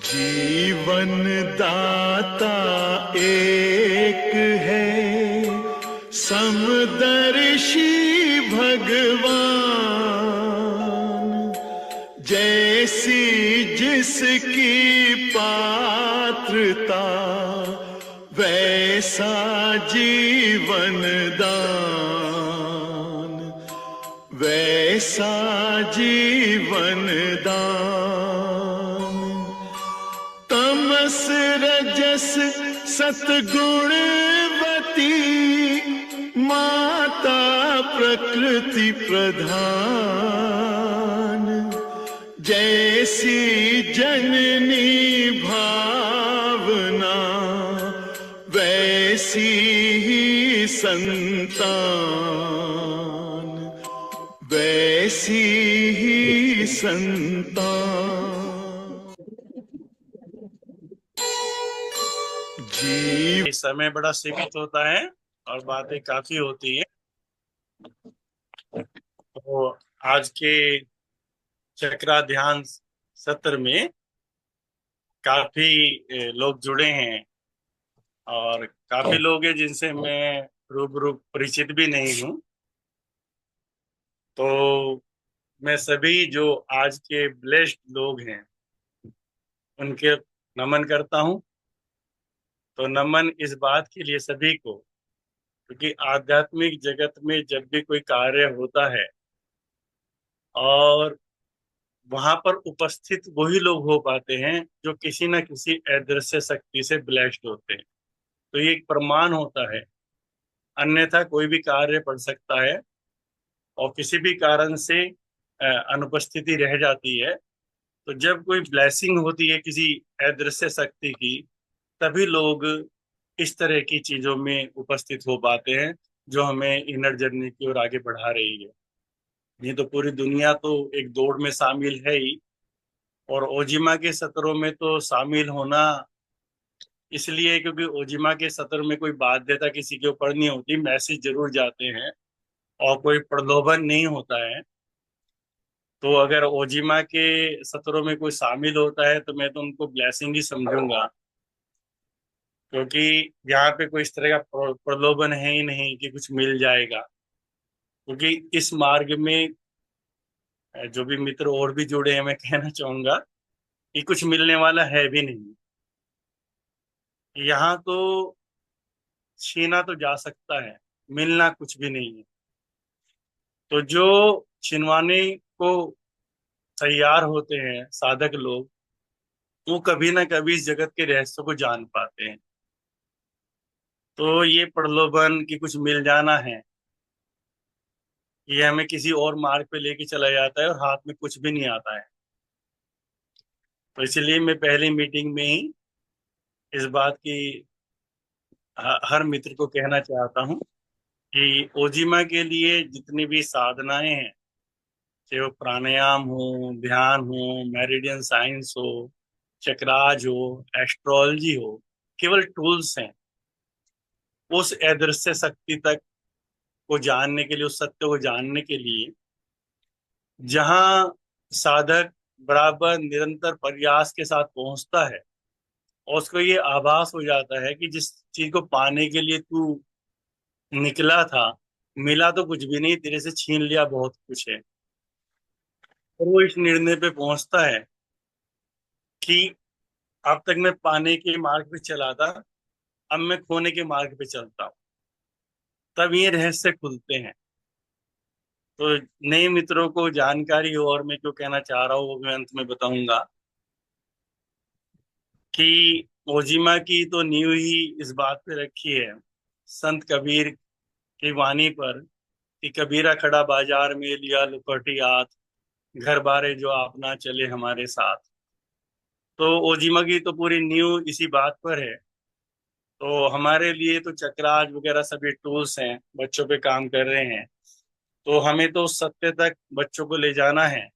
जीवन दाता एक है, समदर्शी भगवान। जैसी जिसकी पात्रता, वैसा जीवन दान, वैसा जीवन दान। तमस रजस सतगुणवती, माता प्रकृति प्रधान। जैसी जननी भावना, वैसी ही संतान, वैसी ही संतान। समय बड़ा सीमित होता है और बातें काफी होती है। तो आज के चक्राध्यान सत्र में काफी लोग जुड़े हैं और काफी लोग हैं जिनसे मैं रूबरू परिचित भी नहीं हूँ। तो मैं सभी जो आज के ब्लेस्ड लोग हैं उनके नमन करता हूँ। तो नमन इस बात के लिए सभी को, क्योंकि आध्यात्मिक जगत में जब भी कोई कार्य होता है और वहां पर उपस्थित वही लोग हो पाते हैं जो किसी न किसी अदृश्य शक्ति से ब्लेस्ड होते हैं। तो ये एक प्रमाण होता है, अन्यथा कोई भी कार्य पड़ सकता है और किसी भी कारण से अनुपस्थिति रह जाती है। तो जब कोई ब्लेसिंग होती है किसी अदृश्य शक्ति की, तभी लोग इस तरह की चीजों में उपस्थित हो पाते हैं जो हमें इनर जर्नी की ओर आगे बढ़ा रही है। नहीं तो पूरी दुनिया तो एक दौड़ में शामिल है ही, और ओजिमा के सत्रों में तो शामिल होना इसलिए क्योंकि ओजिमा के सत्र में कोई बाध्यता किसी के ऊपर नहीं होती, मैसेज जरूर जाते हैं और कोई प्रलोभन नहीं होता है। तो अगर ओजिमा के सत्रों में कोई शामिल होता है तो मैं तो उनको ब्लेसिंग ही समझूंगा, क्योंकि यहाँ पे कोई इस तरह का प्रलोभन है ही नहीं कि कुछ मिल जाएगा। क्योंकि इस मार्ग में जो भी मित्र और भी जुड़े हैं, मैं कहना चाहूंगा कि कुछ मिलने वाला है भी नहीं। यहाँ तो छीना तो जा सकता है, मिलना कुछ भी नहीं है। तो जो छिनवाने को तैयार होते हैं साधक लोग, वो कभी ना कभी इस जगत के रहस्य को जान पाते हैं। तो ये प्रलोभन कि कुछ मिल जाना है, ये हमें किसी और मार्ग पे लेके चला जाता है और हाथ में कुछ भी नहीं आता है। तो इसलिए मैं पहली मीटिंग में ही इस बात की हर मित्र को कहना चाहता हूँ कि ओजिमा के लिए जितनी भी साधनाएं हैं, चाहे वो प्राणायाम हो, ध्यान हो, मेरिडियन साइंस हो, चक्राज हो, एस्ट्रोलॉजी हो, केवल टूल्स हैं उस अदृश्य शक्ति तक को जानने के लिए, उस सत्य को जानने के लिए, जहां साधक बराबर निरंतर प्रयास के साथ पहुंचता है और उसको ये आभास हो जाता है कि जिस चीज को पाने के लिए तू निकला था, मिला तो कुछ भी नहीं, तेरे से छीन लिया बहुत कुछ है। और वो इस निर्णय पे पहुंचता है कि अब तक मैं पाने के मार्ग पे चला था, अब मैं खोने के मार्ग पे चलता हूँ। तब ये रहस्य खुलते हैं। तो नए मित्रों को जानकारी हो और मैं जो कहना चाह रहा हूँ वो मैं अंत में बताऊंगा कि ओजिमा की तो नींव ही इस बात पे रखी है संत कबीर की वाणी पर कि कबीरा खड़ा बाजार में लिया लुकटी हाथ, घर बारे जो आप ना चले हमारे साथ। तो ओजिमा की तो पूरी न्यू इसी बात पर है। तो हमारे लिए तो चक्राज वगैरह सभी टूल्स हैं, बच्चों पे काम कर रहे हैं। तो हमें तो उस सत्य तक बच्चों को ले जाना है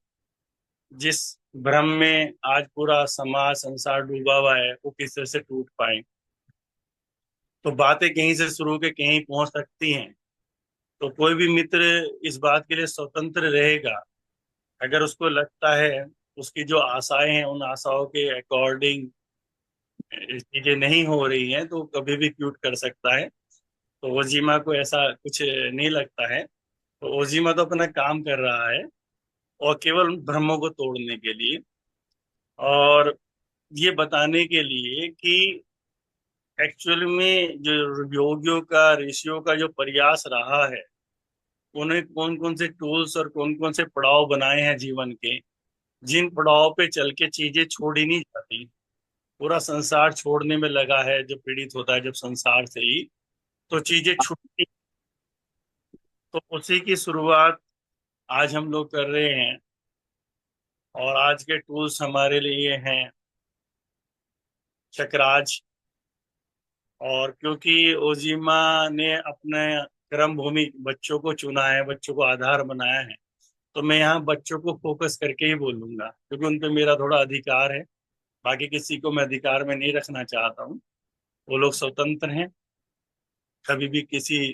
जिस भ्रम में आज पूरा समाज संसार डूबा हुआ है, वो किस तरह से टूट पाए। तो बातें कहीं से शुरू के कहीं पहुंच सकती हैं। तो कोई भी मित्र इस बात के लिए स्वतंत्र रहेगा। अगर उसको लगता है उसकी जो आशाएं हैं उन आशाओं के अकॉर्डिंग चीजें नहीं हो रही हैं, तो कभी भी क्यूट कर सकता है। तो ओजीमा को ऐसा कुछ नहीं लगता है। तो ओजीमा तो अपना काम कर रहा है और केवल भ्रमों को तोड़ने के लिए, और ये बताने के लिए कि एक्चुअल में जो योगियों का ऋषियों का जो प्रयास रहा है, उन्हें कौन कौन से टूल्स और कौन कौन से पड़ाव बनाए हैं जीवन के, जिन पड़ाव पे चल के चीजें छोड़ी नहीं जाती। पूरा संसार छोड़ने में लगा है जब पीड़ित होता है, जब संसार से ही तो चीजें छूटती। तो उसी की शुरुआत आज हम लोग कर रहे हैं। और आज के टूल्स हमारे लिए हैं चक्राज। और क्योंकि ओजीमा ने अपने कर्म भूमि बच्चों को चुना है, बच्चों को आधार बनाया है, तो मैं यहाँ बच्चों को फोकस करके ही बोलूंगा, क्योंकि उन पे मेरा थोड़ा अधिकार है। बाकी किसी को मैं अधिकार में नहीं रखना चाहता हूँ। वो लोग स्वतंत्र हैं कभी भी किसी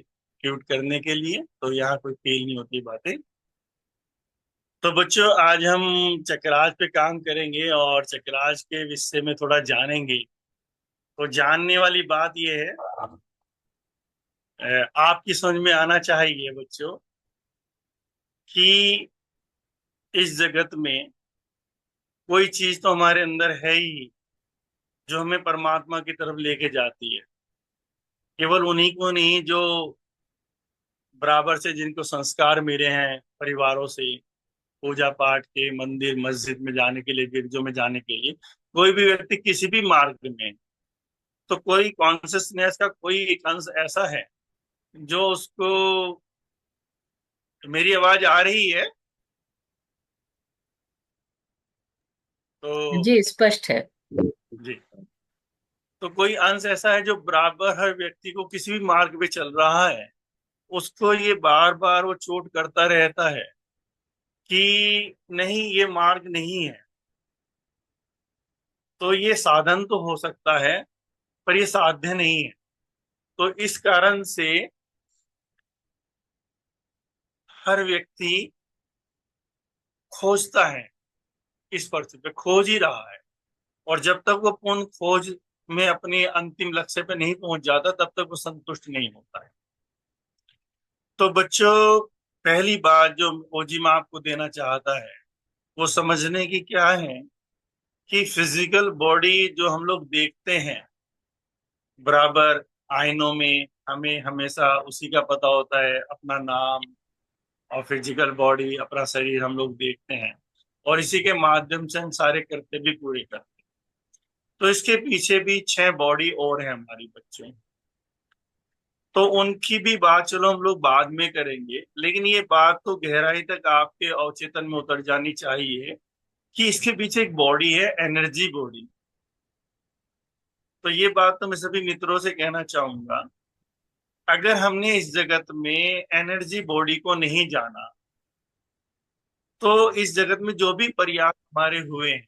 क्यूट करने के लिए, तो यहाँ कोई फील नहीं होती बातें। तो बच्चों, आज हम चक्राज पे काम करेंगे और चक्राज के विषय में थोड़ा जानेंगे। तो जानने वाली बात यह है, आपकी समझ में आना चाहिए बच्चों कि इस जगत में कोई चीज तो हमारे अंदर है ही जो हमें परमात्मा की तरफ लेके जाती है। केवल उन्हीं को नहीं जो बराबर से जिनको संस्कार मिले हैं परिवारों से, पूजा पाठ के, मंदिर मस्जिद में जाने के लिए, गिरजों में जाने के लिए। कोई भी व्यक्ति किसी भी मार्ग में, तो कोई कॉन्सियसनेस का कोई एक अंश ऐसा है जो उसको, मेरी आवाज आ रही है? तो जी स्पष्ट है। जी, तो कोई अंश ऐसा है जो बराबर हर व्यक्ति को किसी भी मार्ग पे चल रहा है, उसको ये बार बार वो चोट करता रहता है कि नहीं, ये मार्ग नहीं है। तो ये साधन तो हो सकता है पर ये साध्य नहीं है। तो इस कारण से हर व्यक्ति खोजता है, इस पृथ्वी पे खोज ही रहा है। और जब तक वो पूर्ण खोज में अपने अंतिम लक्ष्य पे नहीं पहुंच जाता, तब तक वो संतुष्ट नहीं होता है। तो बच्चों, पहली बात जो ओजीमा आपको देना चाहता है वो समझने की क्या है कि फिजिकल बॉडी जो हम लोग देखते हैं बराबर आईनों में, हमें हमेशा उसी का पता होता है, अपना नाम और फिजिकल बॉडी, अपना शरीर हम लोग देखते हैं और इसी के माध्यम से हम सारे कर्तव्य भी पूरे करते हैं। तो इसके पीछे भी 6 बॉडी और है हमारी बच्चों। तो उनकी भी बात चलो हम लोग बाद में करेंगे, लेकिन ये बात तो गहराई तक आपके अवचेतन में उतर जानी चाहिए कि इसके पीछे एक बॉडी है, एनर्जी बॉडी। तो ये बात तो मैं सभी मित्रों से कहना चाहूंगा, अगर हमने इस जगत में एनर्जी बॉडी को नहीं जाना, तो इस जगत में जो भी प्रयास हमारे हुए हैं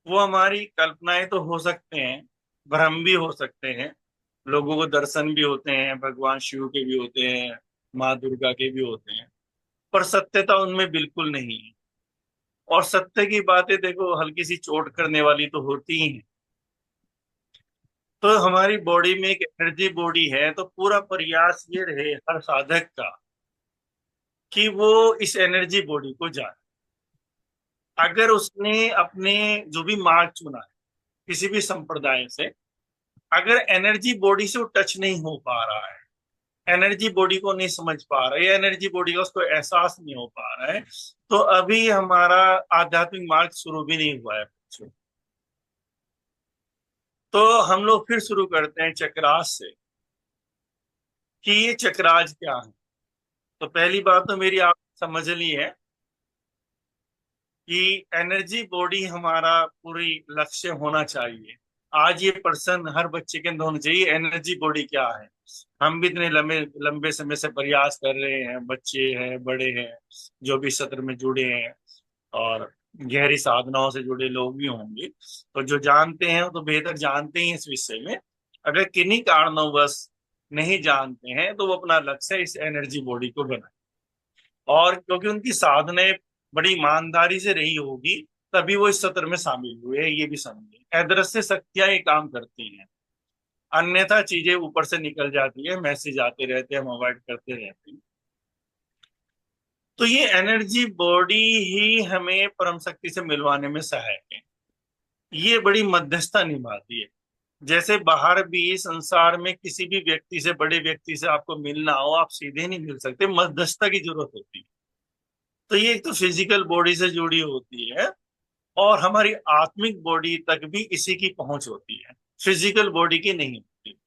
वो हमारी कल्पनाएं तो हो सकते हैं, भ्रम भी हो सकते हैं, लोगों को दर्शन भी होते हैं, भगवान शिव के भी होते हैं, माँ दुर्गा के भी होते हैं, पर सत्यता उनमें बिल्कुल नहीं है। और सत्य की बातें देखो हल्की सी चोट करने वाली तो होती ही हैं। तो हमारी बॉडी में एक एनर्जी बॉडी है, तो पूरा प्रयास ये रहे हर साधक का कि वो इस एनर्जी बॉडी को जाने। अगर उसने अपने जो भी मार्ग चुना है किसी भी संप्रदाय से, अगर एनर्जी बॉडी से वो टच नहीं हो पा रहा है, एनर्जी बॉडी को नहीं समझ पा रहा है, या एनर्जी बॉडी का उसको एहसास नहीं हो पा रहा है, तो अभी हमारा आध्यात्मिक मार्ग शुरू भी नहीं हुआ है बच्चों। तो हम लोग फिर शुरू करते हैं चक्रास से। कि ये चक्राज क्या है। तो पहली बात तो मेरी आप समझ ली है कि एनर्जी बॉडी हमारा पूरी लक्ष्य होना चाहिए। आज ये पर्सन हर बच्चे के अंदर होना चाहिए, एनर्जी बॉडी क्या है। हम भी इतने लंबे लंबे समय से प्रयास कर रहे हैं, बच्चे हैं, बड़े हैं, जो भी सत्र में जुड़े हैं और गहरी साधनाओं से जुड़े लोग भी होंगे, तो जो जानते हैं वो तो बेहतर जानते ही हैं इस विषय में। अगर किन्हीं कारणवश नहीं जानते हैं तो वो अपना लक्ष्य इस एनर्जी बॉडी को बनाए, और क्योंकि उनकी साधनाएं बड़ी ईमानदारी से रही होगी तभी वो इस सत्र में शामिल हुए हैं, ये भी समझे। अदृश्य शक्तियां ये काम करती हैं, अन्यथा चीजें ऊपर से निकल जाती है, मैसेज आते रहते हैं, हम अवॉइड करते रहते हैं। तो ये एनर्जी बॉडी ही हमें परम शक्ति से मिलवाने में सहायक है, ये बड़ी मध्यस्थता निभाती है। जैसे बाहर भी संसार में किसी भी व्यक्ति से, बड़े व्यक्ति से आपको मिलना हो, आप सीधे नहीं मिल सकते, मध्यस्थता की जरूरत होती है। तो ये एक तो फिजिकल बॉडी से जुड़ी होती है, और हमारी आत्मिक बॉडी तक भी इसी की पहुंच होती है, फिजिकल बॉडी की नहीं होती।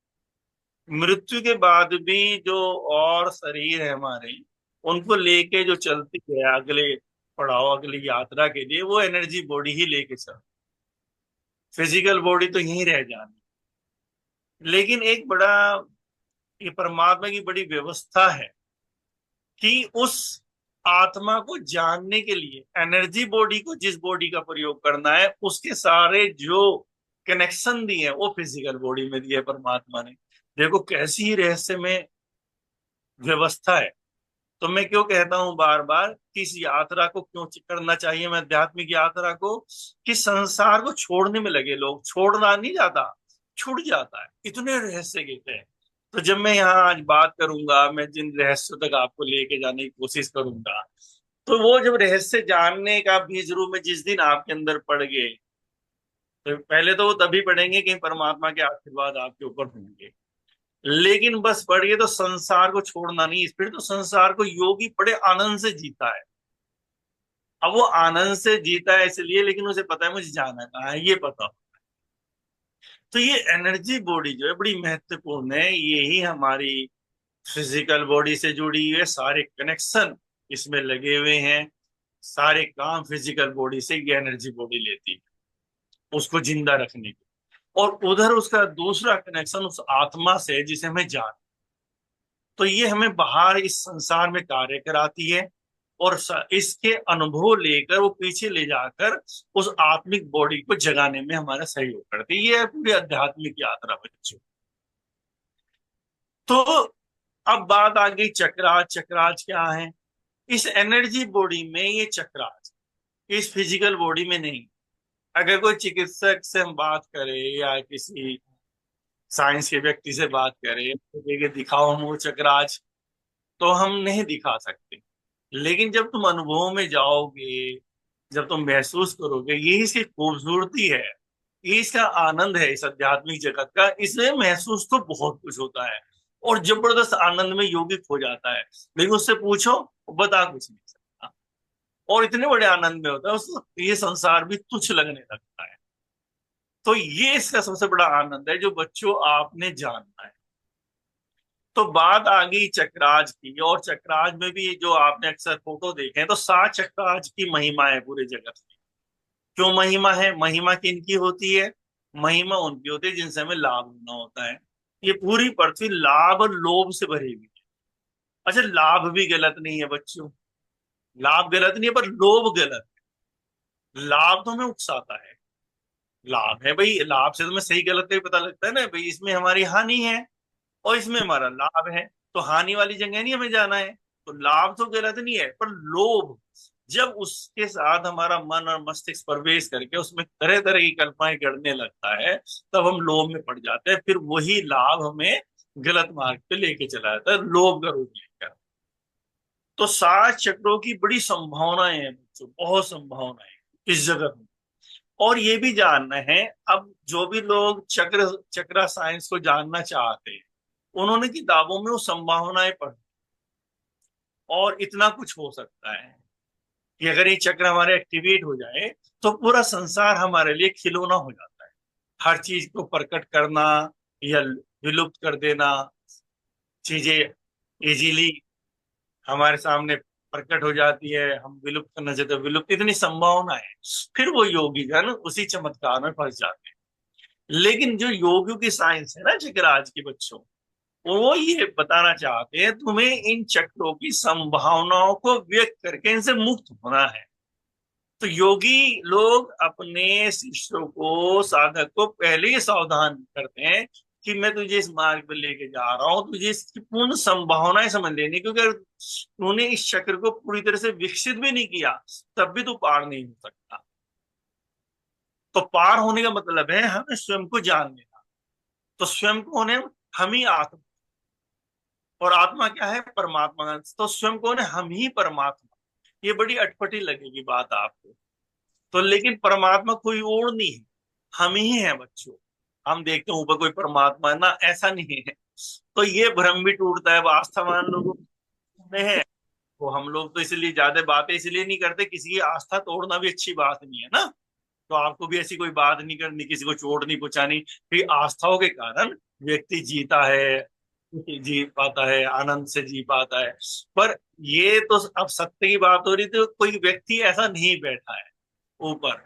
मृत्यु के बाद भी जो और शरीर है हमारे, उनको लेके जो चलती है अगले पड़ाव, अगली यात्रा के लिए, वो एनर्जी बॉडी ही लेके चल, फिजिकल बॉडी तो यहीं रह जानी। लेकिन एक बड़ा, ये परमात्मा की बड़ी व्यवस्था है कि उस आत्मा को जानने के लिए एनर्जी बॉडी को, जिस बॉडी का प्रयोग करना है, उसके सारे जो कनेक्शन दिए हैं वो फिजिकल बॉडी में दिए परमात्मा ने। देखो कैसी ही रहस्य में व्यवस्था है। तो मैं क्यों कहता हूं बार बार कि इस यात्रा को क्यों करना चाहिए, मैं आध्यात्मिक यात्रा को, कि संसार को छोड़ने में लगे लोग, छोड़ना नहीं जाता, छूट जाता है, इतने रहस्य कहते हैं। तो जब मैं यहाँ आज बात करूंगा, मैं जिन रहस्यों तक आपको लेके जाने की कोशिश करूंगा, तो वो जब रहस्य जानने का बीज रूप में जिस दिन आपके अंदर पड़ गए, तो पहले तो वो तभी पड़ेंगे कि परमात्मा के आशीर्वाद आपके ऊपर होंगे। लेकिन बस पड़ गए तो संसार को छोड़ना नहीं, फिर तो संसार को योगी बड़े आनंद से जीता है। अब वो आनंद से जीता है इसलिए, लेकिन उसे पता है मुझे जाना कहाँ है, ये पता। तो ये एनर्जी बॉडी जो है बड़ी महत्वपूर्ण है, यही हमारी फिजिकल बॉडी से जुड़ी हुई है, सारे कनेक्शन इसमें लगे हुए हैं, सारे काम फिजिकल बॉडी से ये एनर्जी बॉडी लेती है उसको जिंदा रखने की। और उधर उसका दूसरा कनेक्शन उस आत्मा से जिसे हमें जान, तो ये हमें बाहर इस संसार में कार्य कराती है, और इसके अनुभव लेकर वो पीछे ले जाकर उस आत्मिक बॉडी को जगाने में हमारा सहयोग करती है। ये है पूरी आध्यात्मिक यात्रा बच्चों। तो अब बात आ गई चक्राज। चक्राज क्या है? इस एनर्जी बॉडी में ये चक्राज, इस फिजिकल बॉडी में नहीं। अगर कोई चिकित्सक से हम बात करें या किसी साइंस के व्यक्ति से बात करें, तो दिखाओ हम वो चक्राज, तो हम नहीं दिखा सकते। लेकिन जब तुम अनुभव में जाओगे, जब तुम महसूस करोगे, यही इसकी खूबसूरती है, ये इसका आनंद है इस आध्यात्मिक जगत का। इसमें महसूस तो बहुत कुछ होता है और जबरदस्त आनंद में योगी खो जाता है, लेकिन उससे पूछो वो बता कुछ नहीं सकता, और इतने बड़े आनंद में होता है उसको, ये संसार भी तुच्छ लगने लगता है। तो ये इसका सबसे बड़ा आनंद है जो बच्चों आपने जानना है। तो बात आ गई चक्राज की, और चक्राज में भी जो आपने अक्सर फोटो देखे हैं, तो 7 चक्राज की महिमा है पूरे जगत में। क्यों महिमा है? महिमा किनकी होती है? महिमा उनकी होती है जिनसे हमें लाभ होना होता है। ये पूरी पृथ्वी लाभ और लोभ से भरी हुई है। अच्छा, लाभ भी गलत नहीं है बच्चों, लाभ गलत नहीं है, पर लोभ गलत है। लाभ तो हमें उकसाता है, लाभ है भाई, लाभ से तो हमें सही गलत का भी पता लगता है ना भाई, इसमें हमारी हानि है और इसमें हमारा लाभ है, तो हानि वाली जगह नहीं हमें जाना है। तो लाभ तो गलत नहीं है, पर लोभ जब उसके साथ हमारा मन और मस्तिष्क प्रवेश करके उसमें तरह तरह की कल्पनाएं करने लगता है, तब हम लोभ में पड़ जाते हैं। फिर वही लाभ हमें गलत मार्ग पे लेके चला जाता है, लोभ का रूप लेकर। तो 7 चक्रों की बड़ी संभावनाएं हैं बच्चों, बहुत संभावनाएं इस जगत में। और ये भी जानना है, अब जो भी लोग चक्रा साइंस को जानना चाहते हैं, उन्होंने किताबों में वो संभावनाएं पढ़ी, और इतना कुछ हो सकता है कि अगर ये चक्र हमारे एक्टिवेट हो जाए तो पूरा संसार हमारे लिए खिलौना हो जाता है। हर चीज को प्रकट करना या विलुप्त कर देना, चीजें इजीली हमारे सामने प्रकट हो जाती है, हम विलुप्त करना चाहते हैं, विलुप्त इतनी संभावना है, फिर वो योगीगण उसी चमत्कार में फंस जाते हैं। लेकिन जो योगियों की साइंस है ना चक्र आज के बच्चों, वो ये बताना चाहते हैं तुम्हें इन चक्रों की संभावनाओं को व्यक्त करके इनसे मुक्त होना है। तो योगी लोग अपने शिष्यों को, साधक को पहले ही सावधान करते हैं कि मैं तुझे इस मार्ग पर लेके जा रहा हूं, तुझे इसकी पूर्ण संभावनाएं समझ लेनी, क्योंकि अगर तूने इस चक्र को पूरी तरह से विकसित भी नहीं किया तब भी तू पार नहीं हो सकता। तो पार होने का मतलब है हमें स्वयं को जान लेना। तो स्वयं को होने हम ही आत्मा, और आत्मा क्या है? परमात्मा। तो स्वयं को होने हम ही परमात्मा। ये बड़ी अटपटी लगेगी बात आपको, तो लेकिन परमात्मा कोई और नहीं है, हम ही हैं बच्चों। हम देखते हैं ऊपर कोई परमात्मा है ना, ऐसा नहीं है। तो ये भ्रम भी टूटता है, आस्थावान लोगों में है। तो हम लोग तो इसलिए ज्यादा बातें इसलिए नहीं करते, किसी की आस्था तोड़ना भी अच्छी बात नहीं है ना। तो आपको भी ऐसी कोई बात नहीं करनी, किसी को चोट नहीं पहुंचानी, फिर आस्थाओं के कारण व्यक्ति जीता है, जी पाता है, आनंद से जी पाता है। पर ये तो अब सत्य की बात हो रही थी, तो कोई व्यक्ति ऐसा नहीं बैठा है ऊपर,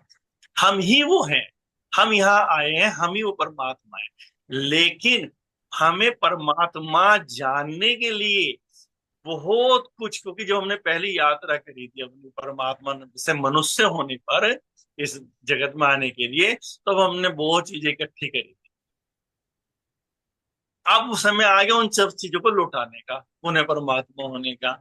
हम ही वो हैं। हम यहाँ आए हैं, हम ही वो परमात्मा है। लेकिन हमें परमात्मा जानने के लिए बहुत कुछ, क्योंकि जो हमने पहली यात्रा करी थी अपनी परमात्मा से मनुष्य होने पर इस जगत में आने के लिए, तब हमने बहुत चीजें इकट्ठी करी थी। अब वो समय आ गया उन सब चीजों को लौटाने का, उन्हें परमात्मा होने का।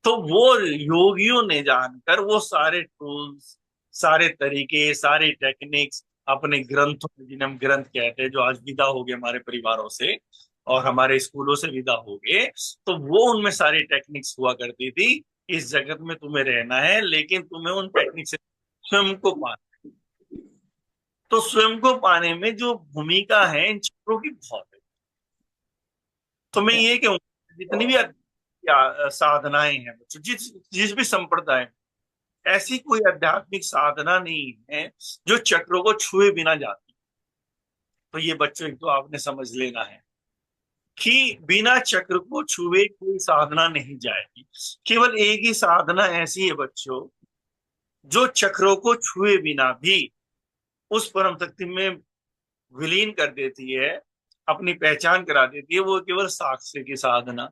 तो वो योगियों ने जानकर वो सारे टूल्स, सारे तरीके, सारे टेक्निक्स अपने ग्रंथों में, जिन्हें हम ग्रंथ कहते हैं, जो आज विदा हो गए हमारे परिवारों से और हमारे स्कूलों से विदा हो गए, तो वो उनमें सारी टेक्निक्स हुआ करती थी। इस जगत में तुम्हें रहना है, लेकिन तुम्हें उन टेक्निक से स्वयं को पाना है। तो स्वयं को पाने में जो भूमिका है इन चक्रों की बहुत है। तो मैं ये कहूँगा जितनी भी साधनाएं हैं बच्चों, जिस जिस भी संप्रदाय में, ऐसी कोई आध्यात्मिक साधना नहीं है जो चक्रों को छुए बिना जाती। तो ये बच्चों एक तो आपने समझ लेना है कि बिना चक्र को छुए कोई साधना नहीं जाएगी। केवल एक ही साधना ऐसी है बच्चों जो चक्रों को छुए बिना भी उस परम शक्ति में विलीन कर देती है, अपनी पहचान करा देती है, वो केवल साक्ष्य की साधना।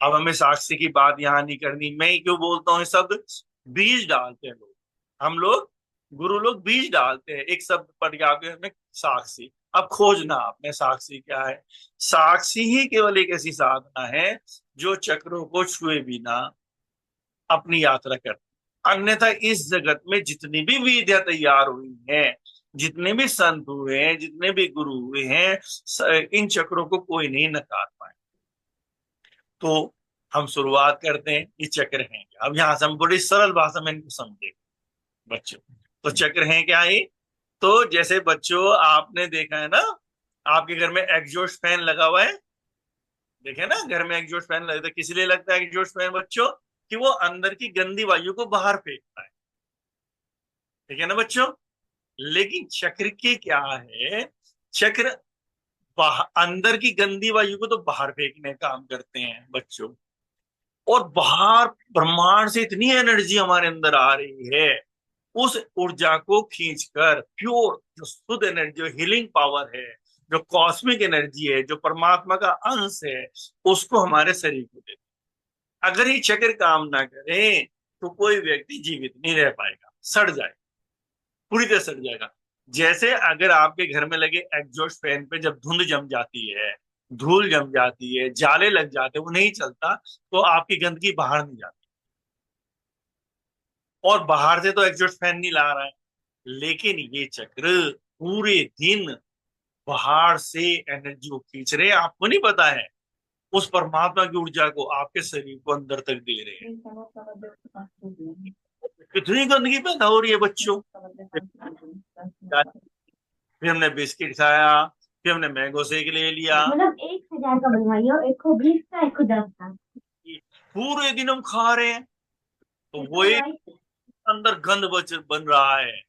अब हमें साक्षी की बात यहाँ नहीं करनी, मैं ही क्यों बोलता हूँ ये शब्द, बीज डालते हैं लोग, हम लोग, गुरु लोग बीज डालते हैं एक शब्द पढ़ के आगे हमें साक्षी। अब खोजना आपने साक्षी क्या है। साक्षी ही केवल एक ऐसी साधना है जो चक्रों को छुए बिना अपनी यात्रा करती। अन्यथा इस जगत में जितनी भी विद्या तैयार हुई है, जितने भी संत हुए हैं, जितने भी गुरु हुए हैं, इन चक्रों को कोई नहीं नकार पाए। तो हम शुरुआत करते हैं, ये चक्र हैं क्या। अब यहां से हम बड़ी सरल भाषा में इनको समझे बच्चों। तो चक्र हैं क्या ये? तो जैसे बच्चों आपने देखा है ना, आपके घर में एग्जॉस्ट फैन लगा हुआ है, देखे ना घर में एग्जॉस्ट फैन लगता है, किस लिए लगता है एग्जॉस्ट फैन बच्चों? कि वो अंदर की गंदी वायु को बाहर फेंकता है, ठीक है ना बच्चों। लेकिन चक्र के क्या है, चक्र अंदर की गंदी वायु को तो बाहर फेंकने का काम करते हैं बच्चों। और बाहर ब्रह्मांड से इतनी एनर्जी हमारे अंदर आ रही है, उस ऊर्जा को खींचकर प्योर जो शुद्ध एनर्जी, जो हीलिंग पावर है, जो कॉस्मिक एनर्जी है, जो परमात्मा का अंश है, उसको हमारे शरीर को देते। अगर ये चक्र काम ना करे तो कोई व्यक्ति जीवित नहीं रह पाएगा, सड़ जाएगा, पूरी तरह सड़ जाएगा। जैसे अगर आपके घर में लगे एग्जॉस्ट फैन पे जब धुंध जम जाती है, धूल जम जाती है, जाले लग जाते हैं, वो नहीं चलता, तो आपकी गंदगी बाहर नहीं जाती। और बाहर से तो एग्जॉस्ट फैन नहीं ला रहा है, लेकिन ये चक्र पूरे दिन बाहर से एनर्जी को खींच रहे हैं, आपको नहीं पता है, उस परमात्मा की ऊर्जा को आपके शरीर को अंदर तक दे रहे हैं। कितनी गंदगी पैदा हो रही है बच्चों। फिर हमने बिस्किट खाया, फिर हमने मैंगो शेक ले लिया, मतलब 1,000 का बनवाइए और एक को 20 का, एक को 10 का। पूरे दिन हम खा रहे हैं, तो वो एक अंदर गंद बन रहा है।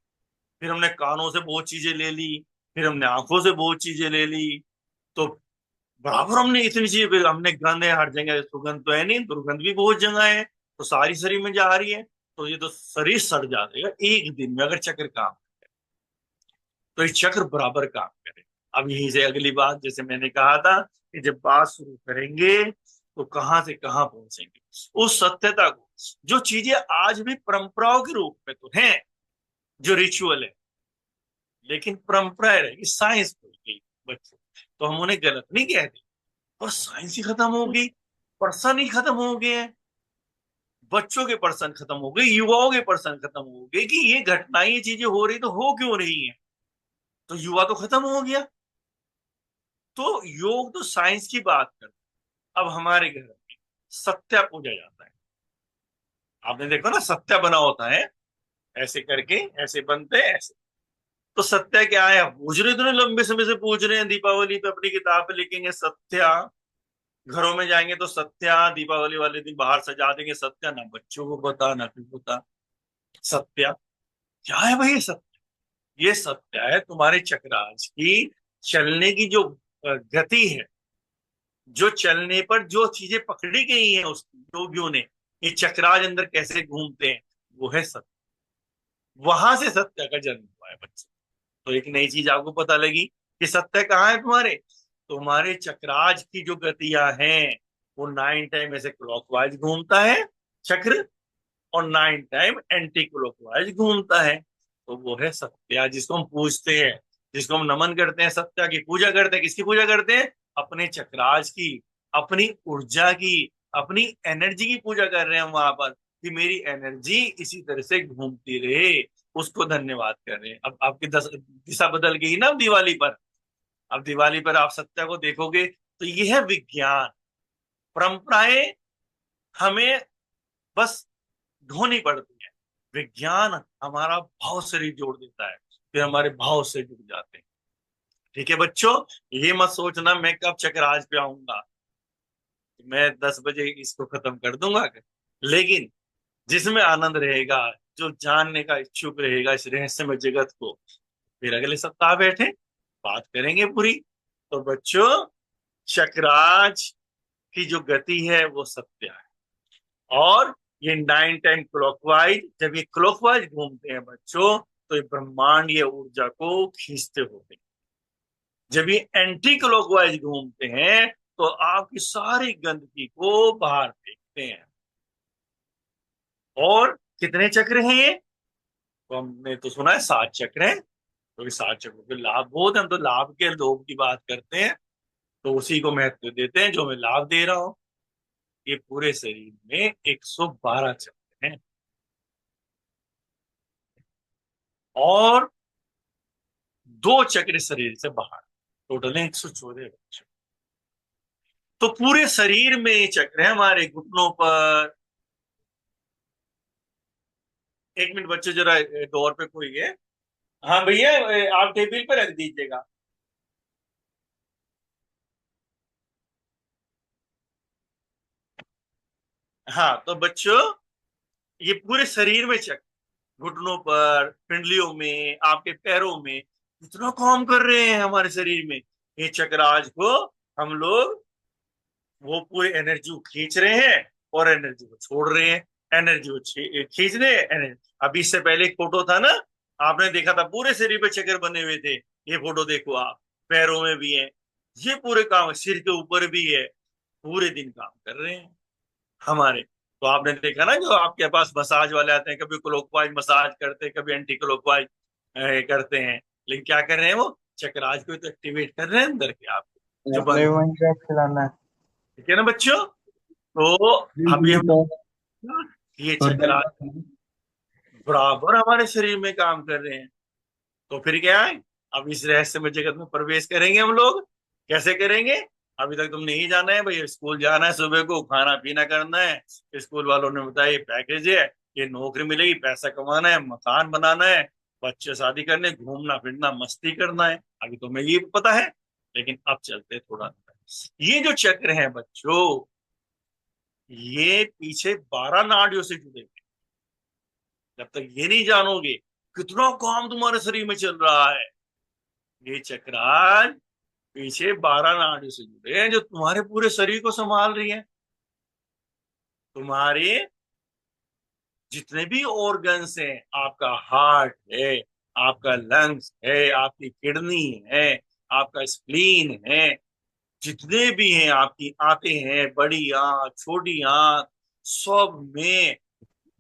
फिर हमने कानों से बहुत चीजें ले ली, फिर हमने आंखों से बहुत चीजें ले ली, तो बराबर हमने इतनी चीज, हमने गंध है हर जगह, सुगंध तो है नहीं, दुर्गंध भी बहुत जगह है, तो सारी शरीर में जा रही है, तो ये तो शरीर सड़ जाएगा एक दिन में अगर चक्र काम, तो ये चक्र बराबर काम करे। अब यहीं से अगली बात, जैसे मैंने कहा था कि जब बात शुरू करेंगे तो कहां से कहां पहुंचेंगे उस सत्यता को, जो चीजें आज भी परंपराओं के रूप में तो हैं, जो रिचुअल है, लेकिन परंपराएं रहेगी, साइंस भूल गई बच्चों, तो हम उन्हें गलत नहीं कहते, और साइंस ही खत्म हो गई, पर्सन ही खत्म हो गए हैं, बच्चों के पर्सन खत्म हो गए, युवाओं के पर्सन खत्म हो गए, कि ये घटनाएं ये चीजें हो रही तो हो क्यों रही है, तो युवा तो खत्म हो गया। तो योग तो साइंस की बात करता है। अब हमारे घर में सत्या पूजा जाता है, आपने देखो ना सत्या बना होता है, ऐसे करके ऐसे बनते हैं ऐसे, तो सत्या क्या है, आप पूछ रहे, इतने लंबे समय से पूछ रहे हैं, दीपावली पे अपनी किताब पे लिखेंगे सत्या, घरों में जाएंगे तो सत्या, दीपावली वाले दिन बाहर सजा देंगे सत्या, ना बच्चों को पता ना फिर पता सत्या क्या है भाई, ये सत्य, ये सत्य है तुम्हारे चक्रांश की चलने की जो गति है, जो चलने पर जो चीजें पकड़ी गई हैं उस योगियों ने, ये चक्राज अंदर कैसे घूमते हैं, वो है सत्य, वहां से सत्य का जन्म हुआ है बच्चे। तो एक नई चीज आपको पता लगी कि सत्य कहाँ है तुम्हारे, तुम्हारे चक्राज की जो गतियां हैं, वो 9 टाइम ऐसे क्लॉकवाइज घूमता है चक्र, और 9 टाइम एंटी क्लॉकवाइज घूमता है, तो वो है सत्या, जिसको हम पूजते हैं, जिसको हम नमन करते हैं, सत्या की पूजा करते हैं, किसकी पूजा करते हैं, अपने चक्राज की, अपनी ऊर्जा की, अपनी एनर्जी की पूजा कर रहे हैं हम वहां पर, कि मेरी एनर्जी इसी तरह से घूमती रहे, उसको धन्यवाद कर रहे हैं। अब आपकी दिशा बदल गई ना अब दिवाली पर, अब दिवाली पर आप सत्या को देखोगे तो ये है विज्ञान, परंपराएं हमें बस ढोनी पड़ती है, विज्ञान हमारा भाव से ही जोड़ देता है, फिर हमारे भाव से जुड़ जाते हैं। ठीक है बच्चों, ये मत सोचना मैं कब चक्राज पे आऊंगा, मैं 10 बजे इसको खत्म कर दूंगा, लेकिन जिसमें आनंद रहेगा, जो जानने का इच्छुक रहेगा इस रहस्यमय जगत को, फिर अगले सप्ताह बैठे बात करेंगे पूरी। तो बच्चों, चक्राज की जो गति है वो सत्य है, और ये 9 टाइम क्लॉकवाइज, जब ये क्लॉकवाइज घूमते हैं बच्चों, तो ये ब्रह्मांड ये ऊर्जा को खींचते होते हैं, जब ये एंटी क्लॉकवाइज घूमते हैं तो आपकी सारी गंदगी को बाहर फेंकते हैं। और कितने चक्र हैं ये, तो हमने तो सुना है 7 चक्र हैं, क्योंकि 7 चक्रों के लाभ बहुत है, हम तो लाभ के लोभ की बात करते हैं, तो उसी को महत्व देते हैं जो मैं लाभ दे रहा हूं। ये पूरे शरीर में 112 चक्र हैं, और 2 चक्र शरीर से बाहर, टोटल है 114 बच्चों। तो पूरे शरीर में चक्र है, हमारे घुटनों पर। 1 मिनट बच्चों, जरा डोर पे कोई है, हाँ भैया, आप टेबल पे रख दीजिएगा। हाँ तो बच्चों, ये पूरे शरीर में चक्र, घुटनों पर, पिंडलियों में, आपके पैरों में, इतना काम कर रहे हैं हमारे शरीर में, ये चक्र आज को हम लोग वो पूरी एनर्जी को खींच रहे हैं और एनर्जी को छोड़ रहे हैं, एनर्जी को खींच रहे हैं एनर्जी। अभी इससे पहले एक फोटो था ना, आपने देखा था पूरे शरीर पे चक्कर बने हुए थे, ये फोटो देखो आप, पैरों में भी है, ये पूरे काम सिर के ऊपर भी है, पूरे दिन काम कर रहे हैं हमारे। तो आपने देखा ना, जो आपके पास मसाज वाले आते हैं, कभी क्लॉकवाइज मसाज करते हैं, कभी एंटी क्लॉकवाइज करते हैं, लेकिन क्या कर रहे हैं, वो चक्राज को तो एक्टिवेट कर रहे हैं अंदर के आप, जो अपने बंद। वहीं का खिलाना है। ठीक है ना बच्चों, तो जी अभी जी, हम तो ये चक्राज बराबर हमारे शरीर में काम कर रहे हैं। तो फिर क्या है, अब इस रहस्यमय जगत में प्रवेश करेंगे हम लोग, कैसे करेंगे, अभी तक तुमने ही जाना है भाई, स्कूल जाना है, सुबह को खाना पीना करना है, स्कूल वालों ने बताया ये पैकेज है, ये नौकरी मिलेगी, पैसा कमाना है, मकान बनाना है, बच्चे शादी करने, घूमना फिरना, मस्ती करना है, अभी तो मैं ये पता है। लेकिन अब चलते थोड़ा, ये जो चक्र है बच्चों, ये पीछे 12 नाड़ियों से जुड़े हैं। जब तक ये नहीं जानोगे कितना काम तुम्हारे शरीर में चल रहा है, ये चक्राज पीछे 12 नाड़ियों से जुड़े हैं जो तुम्हारे पूरे शरीर को संभाल रही है। तुम्हारे जितने भी ऑर्गन्स हैं, आपका हार्ट है, आपका लंग्स है, आपकी किडनी है, आपका स्प्लीन है, जितने भी हैं, आपकी आंखें हैं, बड़ी आंख, छोटी आंख, सब में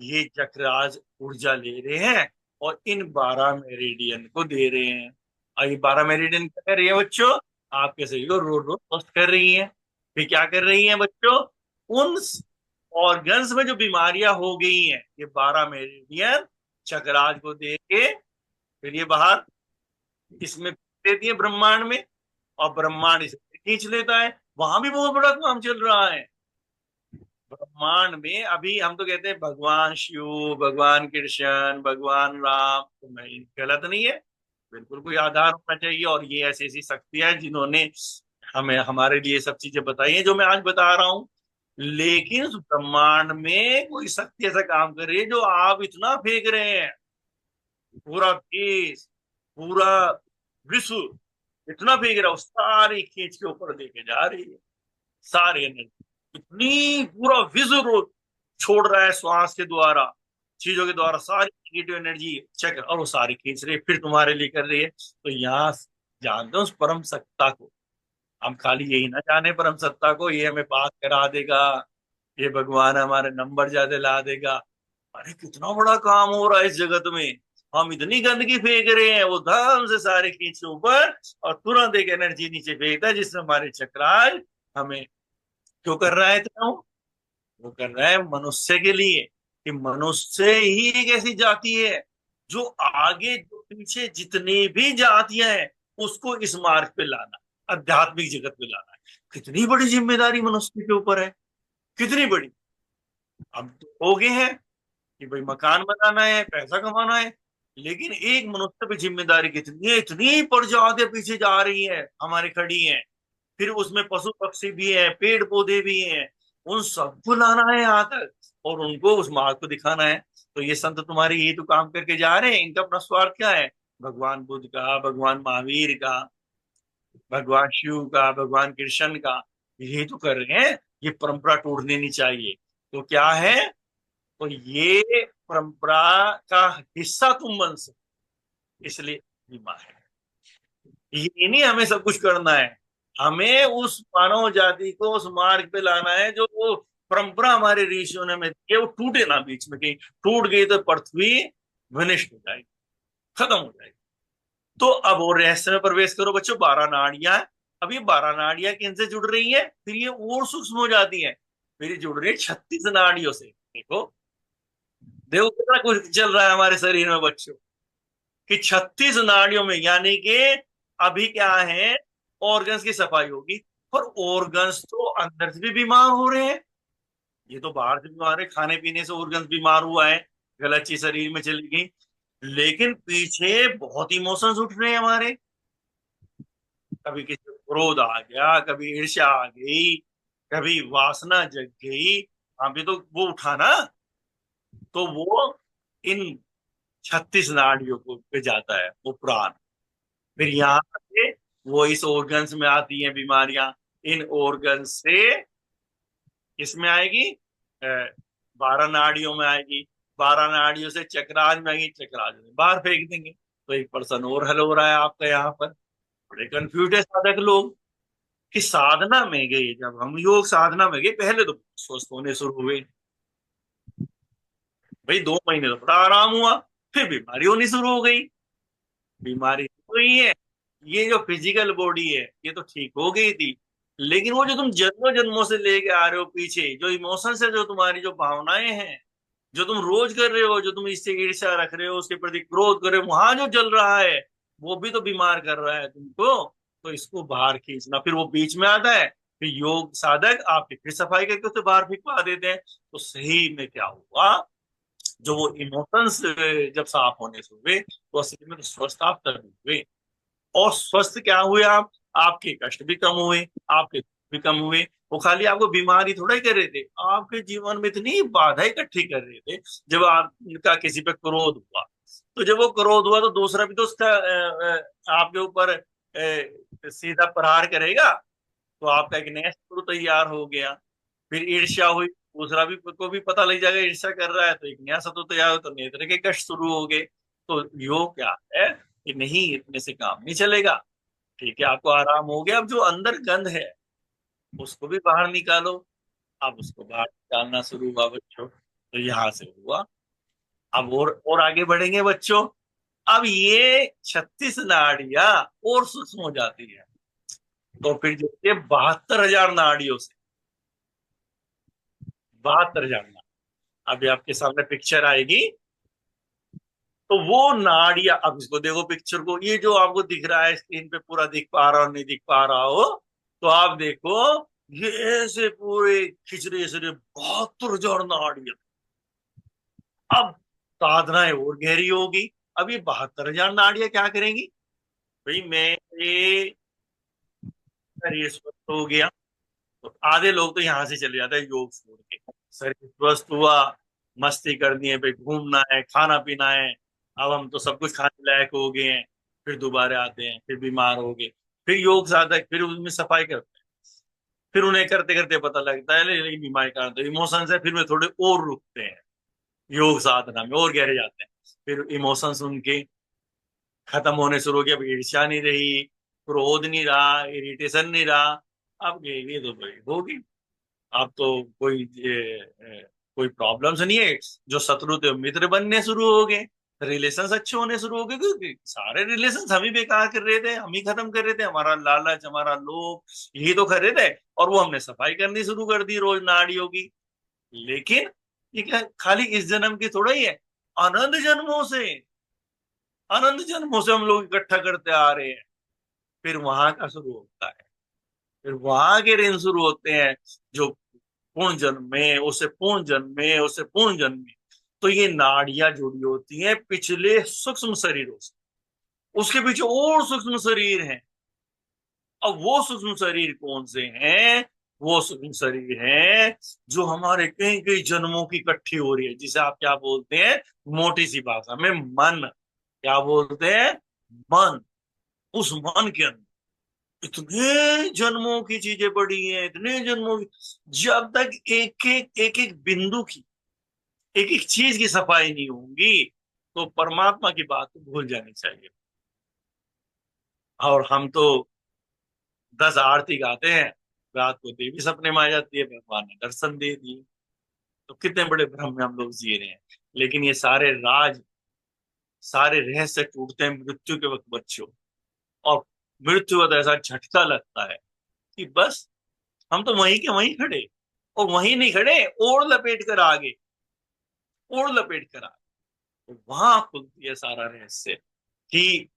ये चक्राज ऊर्जा ले रहे हैं और इन 12 मेरिडियन को दे रहे हैं। और ये 12 मेरिडियन क्या कर रही है बच्चों? आपके शरीर को रोज रोज स्वस्थ कर रही है। फिर क्या कर रही है बच्चों? उन ऑर्गन्स में जो बीमारियां हो गई हैं, ये 12 मेरिडियन चक्राज को दे के फिर ये बाहर इसमें देती है ब्रह्मांड में, और ब्रह्मांड इसे खींच लेता है। वहां भी बहुत बड़ा काम चल रहा है ब्रह्मांड में। अभी हम तो कहते हैं भगवान शिव, भगवान कृष्ण, भगवान राम, तो मैं गलत नहीं है, बिल्कुल कोई आधार होना चाहिए। और ये ऐसी ऐसी शक्तियां हैं जिन्होंने हमें हमारे लिए सब चीजें बताई हैं जो मैं आज बता रहा हूं। लेकिन उस ब्रह्मांड में कोई शक्ति ऐसा काम कर रही है जो आप इतना फेंक रहे हैं, पूरा देश, पूरा विश्व इतना फेंक रहा है, उस सारी खींच के ऊपर देके जा रही है। सारे एनर्जी इतनी पूरा विश्व छोड़ रहा है श्वास के द्वारा, चीजों के द्वारा, सारी नेगेटिव एनर्जी चक्र, और वो सारी खींच रही है, फिर तुम्हारे लिए कर रही है। तो यहाँ जानते हो उस परम सत्ता को, हम खाली यही ना जाने परम सत्ता को, ये हमें बात करा देगा, ये भगवान हमारे नंबर ज्यादा ला देगा। अरे कितना बड़ा काम हो रहा है इस जगत में। हम इतनी गंदगी फेंक रहे हैं, वो धम से सारे खींच ऊपर और तुरंत एक एनर्जी नीचे फेंकता है, जिससे हमारे चक्राज हमें क्यों कर रहा है इतना? वो कर रहा है मनुष्य के लिए, कि मनुष्य ही एक ऐसी जाति है जो आगे जो पीछे जितनी भी जातियां हैं उसको इस मार्ग पे लाना, आध्यात्मिक जगत पे लाना है। कितनी बड़ी जिम्मेदारी मनुष्य के ऊपर है, कितनी बड़ी। अब तो हो गए हैं कि भाई मकान बनाना है, पैसा कमाना है, लेकिन एक मनुष्य पे जिम्मेदारी कितनी है, इतनी प्रजातियां पीछे जा रही है हमारे खड़ी हैं। फिर उसमें पशु पक्षी भी है, पेड़ पौधे भी हैं, उन सबको लाना है यहाँ तक और उनको उस मार्ग को दिखाना है। तो ये संत तुम्हारे ये तो काम करके जा रहे हैं, इनका अपना स्वार्थ क्या है? भगवान बुद्ध का, भगवान महावीर का, भगवान शिव का, भगवान कृष्ण का, ये तो कर रहे हैं। ये परंपरा तोड़ देनी चाहिए। तो क्या है? तो ये परंपरा का हिस्सा तुम बन सको, इसलिए बीमा है। ये नहीं हमें सब कुछ करना है, हमें उस मानव जाति को उस मार्ग पे लाना है जो वो परंपरा हमारे ऋषियों ने हमें दी है, वो टूटे ना बीच में। कहीं टूट गई तो पृथ्वी विनष्ट हो जाएगी, खत्म हो जाएगी। तो अब और रहस्य में प्रवेश करो बच्चों। 12 नाड़ियां, अब ये 12 नाड़ियां किनसे जुड़ रही है? फिर ये और सूक्ष्म हो जाती है, फिर ये जुड़ रही है 36 नाड़ियों से। देखो देखो कितना कुछ चल रहा है हमारे शरीर में बच्चों, कि 36 नाड़ियों में, यानी कि अभी क्या है, ऑर्गन्स की सफाई होगी। और ऑर्गन्स तो अंदर से भी बीमार हो रहे हैं, ये तो बाहर से बीमार है, खाने पीने से ऑर्गन्स बीमार हुआ है, गलत चीज शरीर में चली गई। लेकिन पीछे बहुत इमोशंस उठ रहे हैं हमारे, कभी किसी को क्रोध आ गया, कभी ईर्ष्या आ गई, कभी वासना जग गई, अभी तो वो उठा ना, तो वो इन 36 नाड़ियों को पे जाता है वो प्राण। फिर यहाँ से वो इस ऑर्गन्स में आती हैं बीमारियां, इन ऑर्गन्स से इसमें आएगी, 12 नाड़ियों में आएगी, 12 नाड़ियों से चक्राज में आएगी, चक्राज में बाहर फेंक देंगे। तो एक पर्सन और हल हो रहा है आपका यहाँ पर। बड़े कंफ्यूज है साधक लोग कि साधना में गए, जब हम योग साधना में गए पहले तो स्वस्थ होने शुरू हुए, भाई 2 महीने तो बड़ा आराम हुआ, फिर बीमारी होनी शुरू हो गई। बीमारी हुई है, ये जो फिजिकल बॉडी है ये तो ठीक हो गई थी, लेकिन वो जो तुम जन्मों जन्मों से लेके आ रहे हो पीछे, जो इमोशंस है, जो तुम्हारी जो भावनाएं हैं, जो तुम रोज कर रहे हो, जो तुम इससे ईर्ष्या रख रहे हो, उसके प्रति क्रोध कर रहे हो, वहां जो जल रहा है वो भी तो बीमार कर रहा है तुमको। तो इसको बाहर खींचना, फिर वो बीच में आता है, फिर योग साधक आपकी फिर सफाई करके उसे बाहर फिकवा देते हैं। तो सही में क्या हुआ, जो वो इमोशंस जब साफ होने से हुए तो असली में तो स्वस्थ आप तभी हुए। और स्वस्थ क्या हुए आप? आपके कष्ट भी कम हुए, आपके दुख भी कम हुए। वो खाली आपको बीमारी थोड़ा ही कर रहे थे, आपके जीवन में इतनी बाधा इकट्ठी कर रहे थे। जब आपका किसी पे क्रोध हुआ, तो जब वो क्रोध हुआ तो दूसरा भी तो उसका आपके ऊपर सीधा प्रहार करेगा तो आपका एक नया शत्रु तैयार हो गया। फिर ईर्ष्या हुई, दूसरा भी को भी पता लग जाएगा ईर्ष्या कर रहा है, तो एक नया शत्रु तैयार हो, तो नेत्र के कष्ट शुरू हो गए। तो योग क्या है कि नहीं, इतने से काम नहीं चलेगा। ठीक है, आपको आराम हो गया, अब जो अंदर गंध है उसको भी बाहर निकालो। अब उसको बाहर निकालना शुरू हुआ बच्चों, तो यहाँ से हुआ। अब और आगे बढ़ेंगे बच्चों। अब ये 36 नाड़ियां और सूक्ष्म हो जाती है, तो फिर जो ये 72,000 नाड़ियों से 72,000 नाड़ी, अभी आपके सामने पिक्चर आएगी, तो वो नाड़ियां, अब इसको देखो पिक्चर को, ये जो आपको दिख रहा है स्क्रीन पे पूरा दिख पा रहा हो नहीं दिख पा रहा हो, तो आप देखो ये ऐसे पूरे खिचड़े से 72,000 नाड़ियां। अब साधनाएं और गहरी होगी। अब ये 72,000 नाड़ियां क्या करेंगी भाई, मेरे शरीर स्वस्थ हो गया, तो आधे लोग तो यहाँ से चले जाते हैं योग छोड़ के। शरीर स्वस्थ हुआ, मस्ती करनी है भाई, घूमना है, खाना पीना है, अब हम तो सब कुछ खाने लायक हो गए हैं, फिर दोबारा आते हैं, फिर बीमार हो गए, फिर योग साधक फिर उनमें सफाई करते हैं, फिर उन्हें करते करते पता लगता है लेकिन बीमारी का तो इमोशंस है, फिर वे थोड़े और रुकते हैं, योग साधना में और गहरे जाते हैं, फिर इमोशंस उनके खत्म होने शुरू हो गए। अब ईर्ष्या नहीं रही, क्रोध नहीं रहा, इरिटेशन नहीं रहा, अब ये तो भाई होगी। अब तो कोई प्रॉब्लम्स नहीं है, जो शत्रु थे वो मित्र बनने शुरू हो गए, रिलेशंस अच्छे होने शुरू हो गए, क्योंकि सारे रिलेशंस हम ही बेकार कर रहे थे, हम ही खत्म कर रहे थे, हमारा लालच हमारा लोभ यही तो कर रहे थे, और वो हमने सफाई करनी शुरू कर दी रोज नाड़ियों की। लेकिन ये क्या खाली इस जन्म की थोड़ा ही है, अनंत जन्मों से, अनंत जन्मों से हम लोग इकट्ठा करते आ रहे हैं। फिर वहां का शुरू होता है, फिर वहां के ऋण शुरू होते हैं, जो पूर्ण जन्म में, उससे पूर्ण जन्म में, उससे पूर्ण जन्म में। तो ये नाड़ियां जुड़ी होती हैं पिछले सूक्ष्म शरीरों से, उसके पीछे और सूक्ष्म शरीर हैं। अब वो सूक्ष्म शरीर कौन से हैं, वो सूक्ष्म शरीर हैं जो हमारे कई कई जन्मों की इकट्ठी हो रही है, जिसे आप क्या बोलते हैं मोटी सी भाषा में मन, क्या बोलते हैं मन। उस मन के अंदर इतने जन्मों की चीजें पड़ी हैं, इतने जन्मों की, जब तक एक एक बिंदु की, एक एक चीज की सफाई नहीं होगी, तो परमात्मा की बात तो भूल जानी चाहिए। और हम तो 10 आरती गाते हैं, रात को देवी सपने में आ जाती है, भगवान ने दर्शन दे दिए, तो कितने बड़े भ्रम में हम लोग जी रहे हैं। लेकिन ये सारे राज, सारे रहस्य टूटते हैं मृत्यु के वक्त बच्चों, और मृत्यु का ऐसा झटका लगता है कि बस हम तो वहीं के वहीं खड़े, और वहीं नहीं खड़े, और लपेट कर आगे, और लपेट कर आगे। तो वहां खुलती है सारा रहस्य कि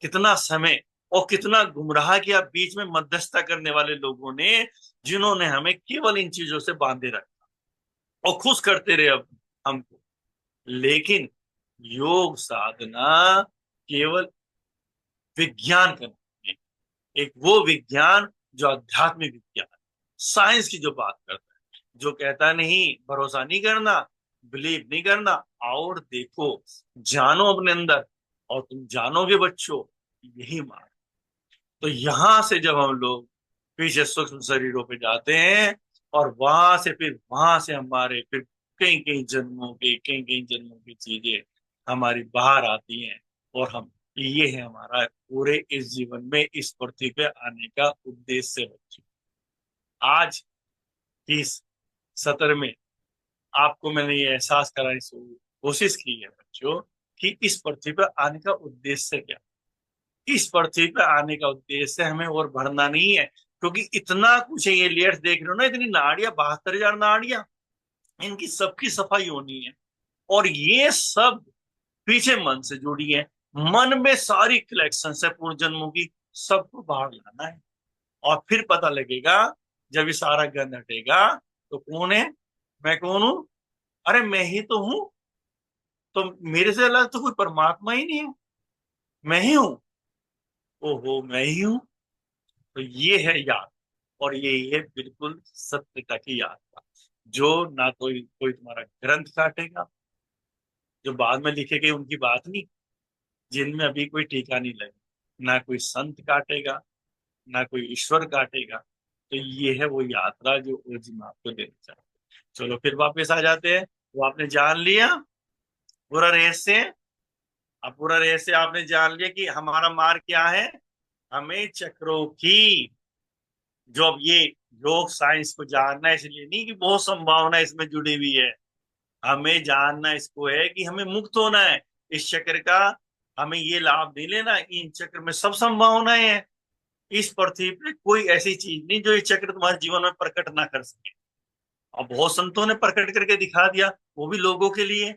कितना समय और कितना गुमराह किया बीच में मध्यस्थता करने वाले लोगों ने, जिन्होंने हमें केवल इन चीजों से बांधे रखा और खुश करते रहे अब हमको। लेकिन योग साधना केवल विज्ञान का नहीं है, एक वो विज्ञान जो आध्यात्मिक विज्ञान, साइंस की जो बात करता है, जो कहता नहीं भरोसा नहीं करना, बिलीव नहीं करना, और देखो, जानो अपने अंदर, और तुम जानोगे बच्चों, यही मार्ग। तो यहां से जब हम लोग पीछे सूक्ष्म शरीरों पे जाते हैं, और वहां से फिर वहां से हमारे फिर कई कई जन्मों के, कई कई जन्मों की चीजें हमारी बाहर आती हैं, और हम, ये है हमारा पूरे इस जीवन में इस पृथ्वी पे आने का उद्देश्य बच्चों। आज की इस सत्र में आपको मैंने ये एहसास कराने की कोशिश की है बच्चों कि इस पृथ्वी पर आने का उद्देश्य क्या। इस पृथ्वी पर आने का उद्देश्य हमें और बढ़ना नहीं है, क्योंकि इतना कुछ है, ये लेयर्स देख रहे हो ना, इतनी नाड़ियां, 72,000 नाड़ियां, इनकी सबकी सफाई होनी है, और ये सब पीछे मन से जुड़ी है। मन में सारी कलेक्शन है पूर्व जन्मों की, सबको बाहर लाना है, और फिर पता लगेगा जब ये सारा गंध हटेगा तो कौन है, मैं कौन हूं, अरे मैं ही तो हूं, तो मेरे से अलग तो कोई परमात्मा ही नहीं है, मैं ही हूं, ओहो मैं ही हूं। तो ये है याद, और ये है बिल्कुल सत्यता की याद, जो ना कोई कोई तुम्हारा ग्रंथ काटेगा, जो बाद में लिखे गए उनकी बात नहीं, जिनमें अभी कोई टीका नहीं लगी, ना कोई संत काटेगा, ना कोई ईश्वर काटेगा। तो ये है वो यात्रा जो ओजी में आपको देना चाहते हैं। चलो फिर वापस आ जाते हैं। वो आपने जान लिया पूरा रहस्य। अब पूरा रहस्य आपने जान लिया कि हमारा मार्ग क्या है। हमें चक्रों की जो अब ये योग साइंस को जानना है, इसलिए नहीं कि बहुत संभावना इसमें जुड़ी हुई है। हमें जानना इसको है कि हमें मुक्त होना है इस चक्र का। हमें ये लाभ नहीं लेना। इन चक्र में सब संभावनाएं हैं। इस पृथ्वी पे कोई ऐसी चीज नहीं जो ये चक्र तुम्हारे जीवन में प्रकट ना कर सके। और बहुत संतों ने प्रकट करके दिखा दिया, वो भी लोगों के लिए।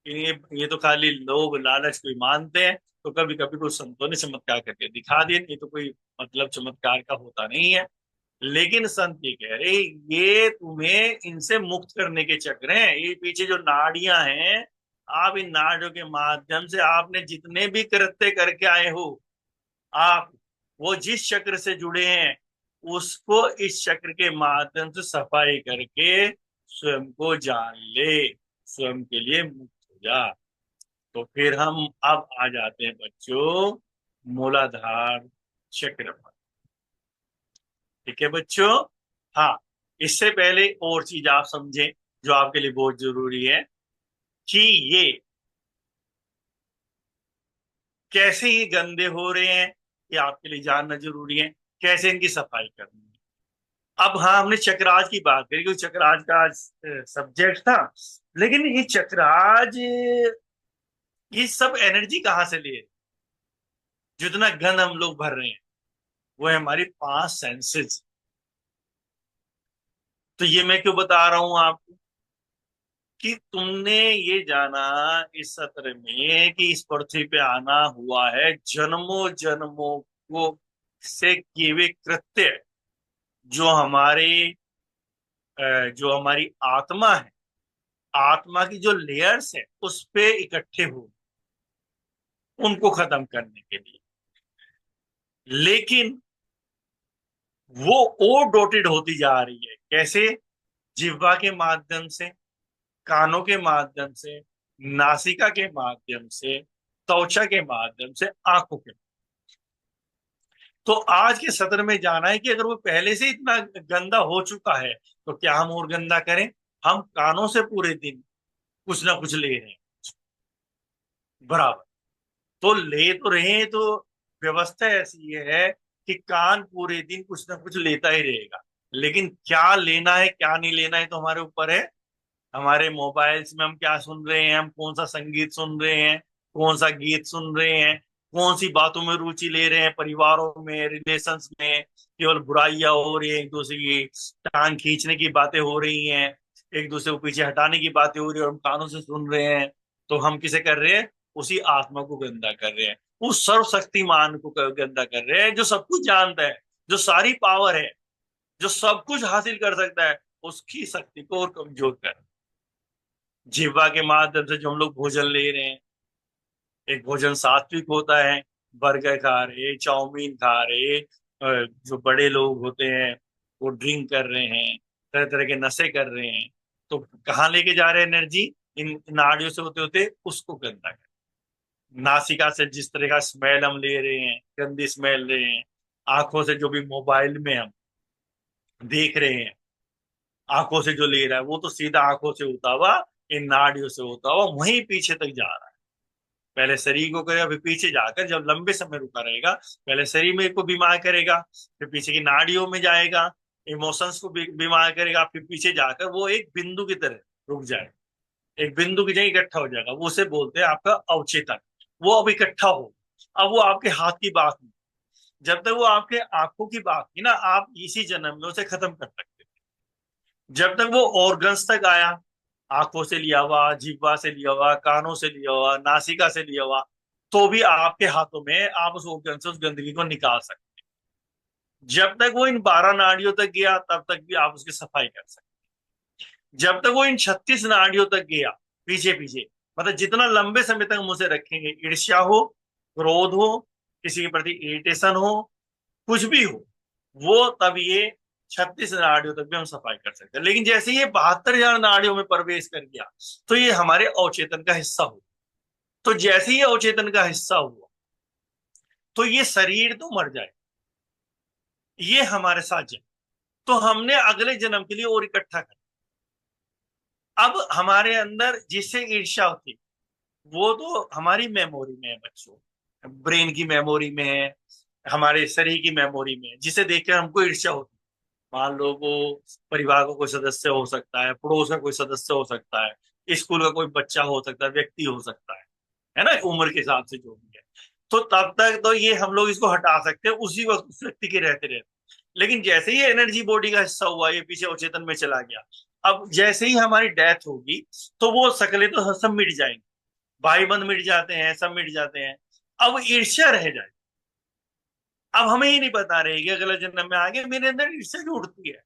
ये तो खाली लोग लालच कोई मानते हैं। तो कभी कभी कुछ संतों ने चमत्कार करके दिखा दिए, नहीं तो कोई मतलब चमत्कार का होता नहीं है। लेकिन संत ये कह रहे, ये तुम्हें इनसे मुक्त करने के चक्र हैं। ये पीछे जो नाड़ियां हैं, आप इन नाड़ियों के माध्यम से आपने जितने भी कृत्य करके आए हो, आप वो जिस चक्र से जुड़े हैं उसको इस चक्र के माध्यम से सफाई करके स्वयं को जान ले, स्वयं के लिए मुक्त हो जा। तो फिर हम अब आ जाते हैं बच्चों मूलाधार चक्र पर। ठीक है बच्चों। हाँ, इससे पहले और चीज आप समझें जो आपके लिए बहुत जरूरी है कि ये कैसे ये गंदे हो रहे हैं, ये आपके लिए जानना जरूरी है। कैसे इनकी सफाई करनी है। अब हाँ, हमने चक्राज की बात करी क्योंकि चक्राज का आज सब्जेक्ट था। लेकिन ये चक्राज, ये सब एनर्जी कहाँ से ले रहे हैं? जितना गंद हम लोग भर रहे हैं वो है हमारी 5 सेंसेस। तो ये मैं क्यों बता रहा हूं आपको कि तुमने ये जाना इस सत्र में कि इस पृथ्वी पे आना हुआ है जन्मों जन्मों को से किए हुए कृत्य जो हमारे जो हमारी आत्मा है, आत्मा की जो लेयर्स है उस पे इकट्ठे हो, उनको खत्म करने के लिए। लेकिन वो ओवर डोटेड होती जा रही है। कैसे? जिह्वा के माध्यम से, कानों के माध्यम से, नासिका के माध्यम से, त्वचा के माध्यम से, आंखों के। तो आज के सत्र में जाना है कि अगर वो पहले से इतना गंदा हो चुका है तो क्या हम और गंदा करें। हम कानों से पूरे दिन कुछ ना कुछ ले रहे हैं, बराबर तो ले तो रहे हैं। तो व्यवस्था ऐसी है कि कान पूरे दिन कुछ ना कुछ लेता ही रहेगा। लेकिन क्या लेना है क्या नहीं लेना है तो हमारे ऊपर है। हमारे मोबाइल्स में हम क्या सुन रहे हैं, हम कौन सा संगीत सुन रहे हैं, कौन सा गीत सुन रहे हैं, कौन सी बातों में रुचि ले रहे हैं। परिवारों में, रिलेशंस में केवल बुराइयां हो रही है, एक दूसरे की टांग खींचने की बातें हो रही हैं, एक दूसरे को पीछे हटाने की बातें हो रही है और हम कानों से सुन रहे हैं। तो हम किसे कर रहे हैं? उसी आत्मा को गंदा कर रहे हैं, उस सर्वशक्तिमान को गंदा कर रहे हैं जो सब कुछ जानता है, जो सारी पावर है, जो सब कुछ हासिल कर सकता है, उसकी शक्ति को और कमजोर कर। जिह्वा के माध्यम से जो हम लोग भोजन ले रहे हैं, एक भोजन सात्विक होता है, बर्गर खा रहे, चाउमीन खा रहे, जो बड़े लोग होते हैं वो ड्रिंक कर रहे हैं, तरह तरह के नशे कर रहे हैं। तो कहाँ लेके जा रहे हैं एनर्जी? इन नाड़ियों से होते होते उसको गंदा कर। नासिका से जिस तरह का स्मेल हम ले रहे हैं, गंदी स्मेल ले रहे हैं। आंखों से जो भी मोबाइल में हम देख रहे हैं, आंखों से जो ले रहा है वो तो सीधा आंखों से होता हुआ इन नाड़ियों से होता हुआ वहीं पीछे तक जा रहा है। पहले शरीर को करेगा, फिर पीछे जाकर जब लंबे समय रुका रहेगा, पहले शरीर में को बीमार करेगा, फिर पीछे की नाड़ियों में जाएगा, इमोशंस को बीमार करेगा, फिर पीछे जाकर वो एक बिंदु की तरह रुक जाएगा, एक बिंदु की जगह इकट्ठा हो जाएगा। वो उसे बोलते हैं आपका अवचेतन। वो अब इकट्ठा हो। अब वो आपके हाथ की बात नहीं। जब तक वो आपके आंखों की बात थी ना, आप इसी जन्म में उसे खत्म कर सकते थे। जब तक वो ऑर्गन्स तक आया, आंखों से लिया हुआ, जिह्वा से लिया हुआ, कानों से लिया हुआ, नासिका से लिया हुआ, तो भी आपके हाथों में आप उस ऑर्गन से उस गंदगी को निकाल सकते हैं। जब तक वो इन 12 नाड़ियों तक गया तब तक भी आप उसकी सफाई कर सकते हैं। जब तक वो इन 36 नाड़ियों तक गया पीछे पीछे, मतलब जितना लंबे समय तक हम उसे रखेंगे, ईर्ष्या हो, क्रोध हो, किसी के प्रति इरिटेशन हो, कुछ भी हो, वो तब ये 36 नाड़ियों तक भी हम सफाई कर सकते हैं। लेकिन जैसे ये 72,000 नाड़ियों में प्रवेश कर गया तो ये हमारे अवचेतन का हिस्सा हुआ। तो जैसे ही अवचेतन का हिस्सा हुआ तो ये शरीर तो मर जाए, ये हमारे साथ जाए, तो हमने अगले जन्म के लिए और इकट्ठा कर। अब हमारे अंदर जिससे ईर्ष्या होती वो तो हमारी मेमोरी में है बच्चों, ब्रेन की मेमोरी में है, हमारे शरीर की मेमोरी में है, जिसे देखकर हमको ईर्ष्या होती है। मान लो वो परिवार का कोई सदस्य हो सकता है, पड़ोस का कोई सदस्य हो सकता है, स्कूल का कोई बच्चा हो सकता है, व्यक्ति हो सकता है ना, उम्र के हिसाब से जो भी है। तो तब तक तो ये हम लोग इसको हटा सकते हैं उसी वक्त उस व्यक्ति के रहते रहते। लेकिन जैसे ही एनर्जी बॉडी का हिस्सा हुआ, ये पीछे अवचेतन में चला गया, अब जैसे ही हमारी डेथ होगी तो वो शकलें तो सब मिट जाएंगी, भाई बंध मिट जाते हैं, सब मिट जाते हैं, अब ईर्ष्या रह जाए। अब हमें ही नहीं पता रहेगी अगले जन्म में आगे मेरे अंदर ईर्ष्या क्यों उठती है,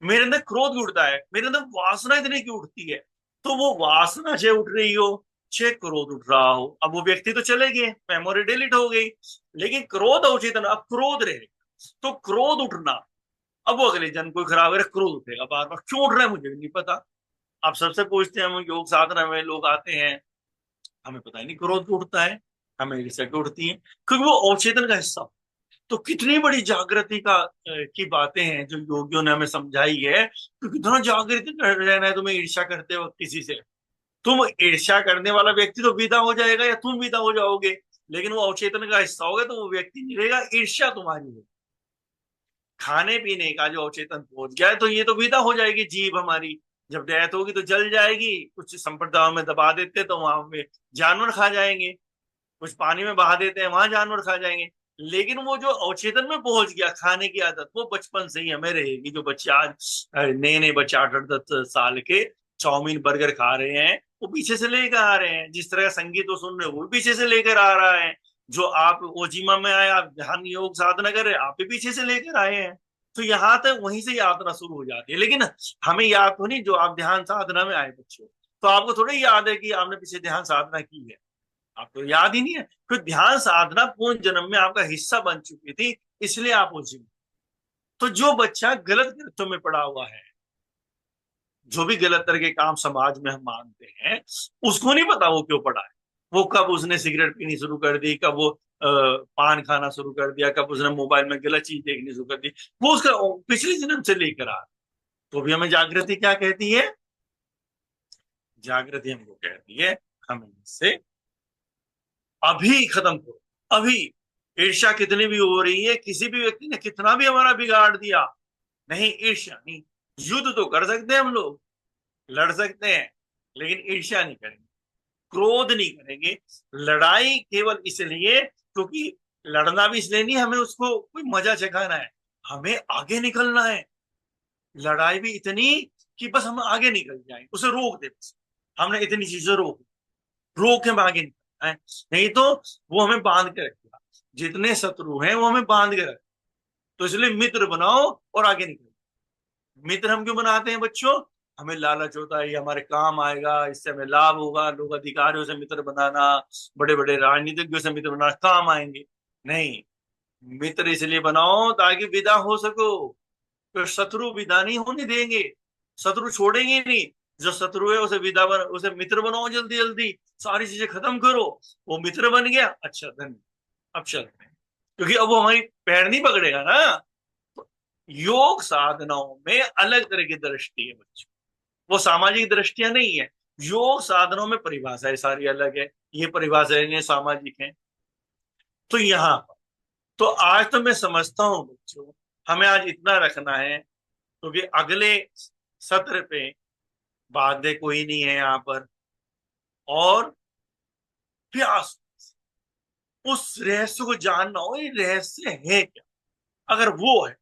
मेरे अंदर क्रोध क्यों उठता है, मेरे अंदर वासना इतनी क्यों उठती है। तो वो वासना चाहे उठ रही हो, चाहे क्रोध उठ रहा हो, अब वो व्यक्ति तो चले गए, मेमोरी डिलीट हो गई, लेकिन क्रोध अवचेतन अब क्रोध रहेगा। तो क्रोध उठना, अब वो अगले जन्म कोई खराब है, क्रोध उठेगा बार बार, क्यों उठ रहा है मुझे भी नहीं पता। आप सबसे पूछते हैं, हम योग साधना में लोग आते हैं, हमें पता ही नहीं क्रोध क्यों उठता है, हमें ईर्ष्या क्यों उठती है, क्योंकि वो अवचेतन का हिस्सा। तो कितनी बड़ी जागृति की बातें हैं जो योगियों ने हमें समझाई है, तो कितना जागृत रहना है तुम्हें ईर्ष्या करते वक्त किसी से। तुम ईर्ष्या करने वाला व्यक्ति तो विदा हो जाएगा या तुम विदा हो जाओगे, लेकिन वो अवचेतन का हिस्सा होगा तो वो व्यक्ति नहीं रहेगा, ईर्ष्या तुम्हारी है। खाने पीने का जो अवचेतन पहुंच गया है तो ये तो विदा हो जाएगी जीभ हमारी, जब डेथ होगी तो जल जाएगी। कुछ संप्रदायों में दबा देते तो वहां पे जानवर खा जाएंगे, कुछ पानी में बहा देते हैं वहां जानवर खा जाएंगे। लेकिन वो जो अवचेतन में पहुंच गया खाने की आदत, वो बचपन से ही हमें रहेगी। जो बच्चे आज नए नए बच्चे 8-10 साल के चाउमीन बर्गर खा रहे हैं, वो पीछे से लेकर आ रहे हैं। जिस तरह का संगीत वो सुन रहे हैं वो भी पीछे से लेकर आ रहा है। जो आप ओजिमा में आए, आप ध्यान योग साधना कर रहे हैं, आप भी पीछे से लेकर आए हैं। तो यहाँ तक वहीं से यात्रा शुरू हो जाती है। लेकिन हमें याद तो नहीं, जो आप ध्यान साधना में आए बच्चों, तो आपको थोड़ी याद है कि आपने पीछे ध्यान साधना की है, आपको याद ही नहीं है। फिर ध्यान साधना पूर्ण जन्म में आपका हिस्सा बन चुकी थी, इसलिए आप उसी में। तो जो बच्चा गलत कृत्यों में पड़ा हुआ है, जो भी गलत तरह के काम समाज में हम मानते हैं, उसको नहीं पता वो क्यों पड़ा है। वो कब उसने सिगरेट पीनी शुरू कर दी, कब वो पान खाना शुरू कर दिया, कब उसने मोबाइल में गलत चीज देखनी शुरू कर दी, वो उसका पिछले जन्म से लेकर आ। तो भी हमें जागृति क्या कहती है, जागृति हमको कहती है हमें इससे अभी खत्म करो। अभी ईर्ष्या कितनी भी हो रही है, किसी भी व्यक्ति ने कितना भी हमारा बिगाड़ दिया, नहीं ईर्ष्या नहीं। युद्ध तो कर सकते हैं हम लोग, लड़ सकते हैं, लेकिन ईर्ष्या नहीं करेंगे, क्रोध नहीं करेंगे। लड़ाई केवल इसलिए, क्योंकि लड़ना भी इसलिए नहीं हमें उसको कोई मजा चखाना है, हमें आगे निकलना है। लड़ाई भी इतनी कि बस हम आगे निकल जाए, उसे रोक दे, बस हमने इतनी चीजें रोक के हम आगे निकलना है। नहीं तो वो हमें बांध के रखेगा, जितने शत्रु हैं वो हमें बांध के रखेगा। तो इसलिए मित्र बनाओ और आगे निकलो। मित्र हम क्यों बनाते हैं बच्चों, हमें लालच होता है ये हमारे काम आएगा, इससे हमें लाभ होगा, लोग अधिकारियों से मित्र बनाना, बड़े बड़े राजनीतिज्ञों से मित्र बनाना, काम आएंगे। नहीं, मित्र इसलिए बनाओ ताकि विदा हो सको, तो शत्रु विदा नहीं होने देंगे, शत्रु छोड़ेंगे नहीं। जो शत्रु है उसे उसे मित्र बनाओ, जल्दी जल्दी सारी चीजें खत्म करो। वो मित्र बन गया, अच्छा धन्यवाद, अब चलते हैं, क्योंकि अब वो हमारी पैर नहीं पकड़ेगा ना। तो योग साधनाओं में अलग तरह की दृष्टि है बच्चों, वो सामाजिक दृष्टियां नहीं है। योग साधनों में परिभाषाएं सारी अलग है, ये परिभाषाएं सामाजिक है। तो यहाँ पर तो आज तो मैं समझता हूँ बच्चों, हमें आज इतना रखना है, क्योंकि अगले सत्र पे बाध्य कोई नहीं है यहाँ पर, और प्यास उस रहस्य को जानना हो, ये रहस्य है क्या। अगर वो है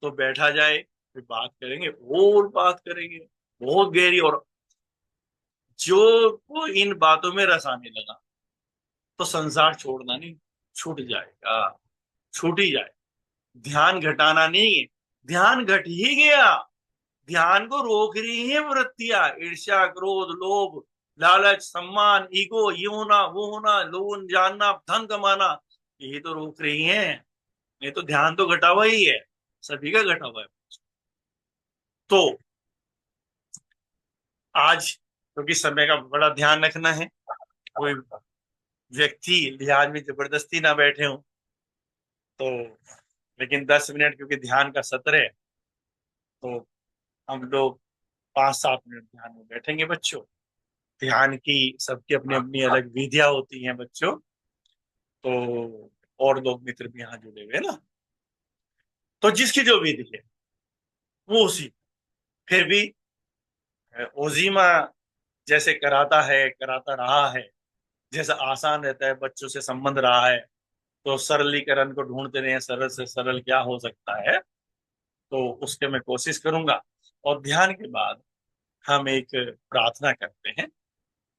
तो बैठा जाए, फिर बात करेंगे, और बात करेंगे बहुत गहरी। और जो को इन बातों में रस आने लगा तो संसार छोड़ना नहीं, छूट जाएगा, छूट ही जाए। ध्यान घटाना नहीं है, ध्यान घट ही गया। ध्यान को रोक रही है वृत्तियां, ईर्ष्या, क्रोध, लोभ, लालच, सम्मान, ईगो, ये होना वो होना, लोन जानना, धन कमाना, यही तो रोक रही है। नहीं तो ध्यान तो घटा हुआ ही है, सभी का घटा हुआ है। तो आज क्योंकि समय का बड़ा ध्यान रखना है, कोई व्यक्ति ध्यान में जबरदस्ती ना बैठे हों, तो लेकिन 10 मिनट क्योंकि ध्यान का सत्र है, तो हम लोग 5-7 मिनट ध्यान में बैठेंगे बच्चों। ध्यान की सबकी अपनी अपनी अलग विधियां होती हैं बच्चों, तो और लोग मित्र भी यहाँ जुड़े हुए हैं ना, तो जिसकी जो विधि है वो उसी। फिर भी ओजीमा जैसे कराता रहा है, जैसा आसान रहता है, बच्चों से संबंध रहा है, तो सरलीकरण को ढूंढते रहे, सरल से सरल क्या हो सकता है, तो उसके मैं कोशिश करूंगा। और ध्यान के बाद हम एक प्रार्थना करते हैं,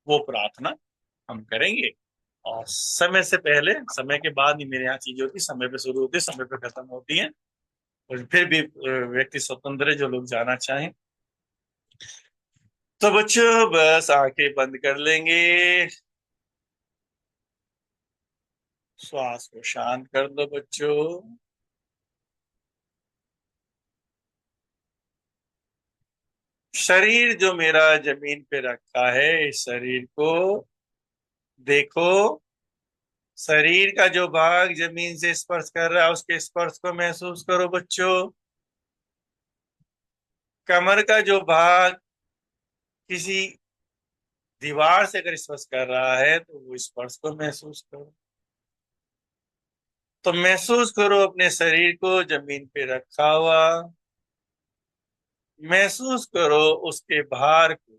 वो प्रार्थना हम करेंगे। और समय से पहले, समय के बाद ही मेरे यहाँ चीजें होती, समय पे शुरू होती है, समय पे खत्म होती है। और फिर भी व्यक्ति स्वतंत्र है, जो लोग जाना चाहें। तो बच्चों बस आंखें बंद कर लेंगे, श्वास को शांत कर दो बच्चों। शरीर जो मेरा जमीन पे रखा है, इस शरीर को देखो। शरीर का जो भाग जमीन से स्पर्श कर रहा है, उसके स्पर्श को महसूस करो बच्चों। कमर का जो भाग किसी दीवार से अगर स्पर्श कर रहा है, तो वो स्पर्श को महसूस करो। तो महसूस करो अपने शरीर को जमीन पे रखा हुआ, महसूस करो उसके भार को,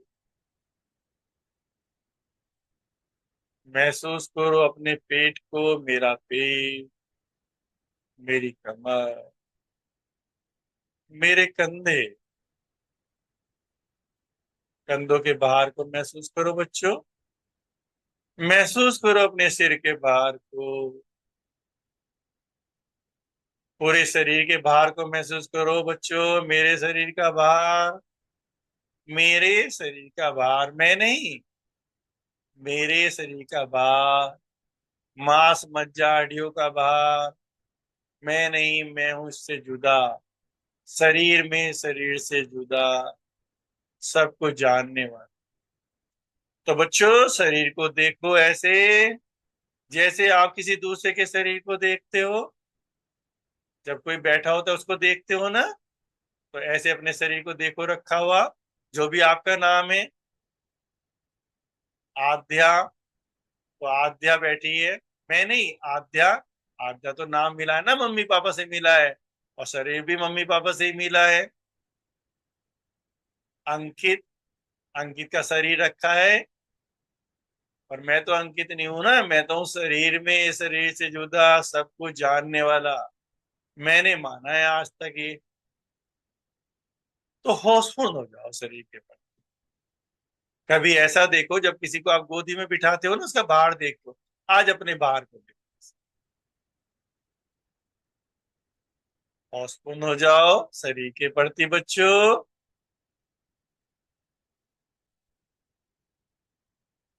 महसूस करो अपने पेट को, मेरा पेट, मेरी कमर, मेरे कंधे, कंधों के भार को महसूस करो बच्चों। महसूस करो अपने सिर के भार को, पूरे शरीर के भार को महसूस करो बच्चों। मेरे शरीर का भार, मेरे शरीर का भार, मैं नहीं, मेरे शरीर का भार, मांस मज्जा हड्डियों का भार, मैं नहीं, मैं हूं इससे जुदा, शरीर में शरीर से जुदा, सबको जानने वाला। तो बच्चों शरीर को देखो ऐसे, जैसे आप किसी दूसरे के शरीर को देखते हो। जब कोई बैठा होता है उसको देखते हो ना, तो ऐसे अपने शरीर को देखो रखा हुआ। जो भी आपका नाम है, आद्या, तो आद्या बैठी है, मैं नहीं, आद्या। आद्या तो नाम मिला है ना, मम्मी पापा से मिला है, और शरीर भी मम्मी पापा से ही मिला है। अंकित, अंकित का शरीर रखा है, और मैं तो अंकित नहीं हूं ना, मैं तो हूँ शरीर में, शरीर से जुदा, सब कुछ जानने वाला। मैंने माना है आज तक ये। तो होशपूर्ण हो जाओ शरीर के प्रति। कभी ऐसा देखो, जब किसी को आप गोदी में बिठाते हो ना, उसका भार देखो। आज अपने भार को देखो, होशपूर्ण हो जाओ शरीर के प्रति बच्चों।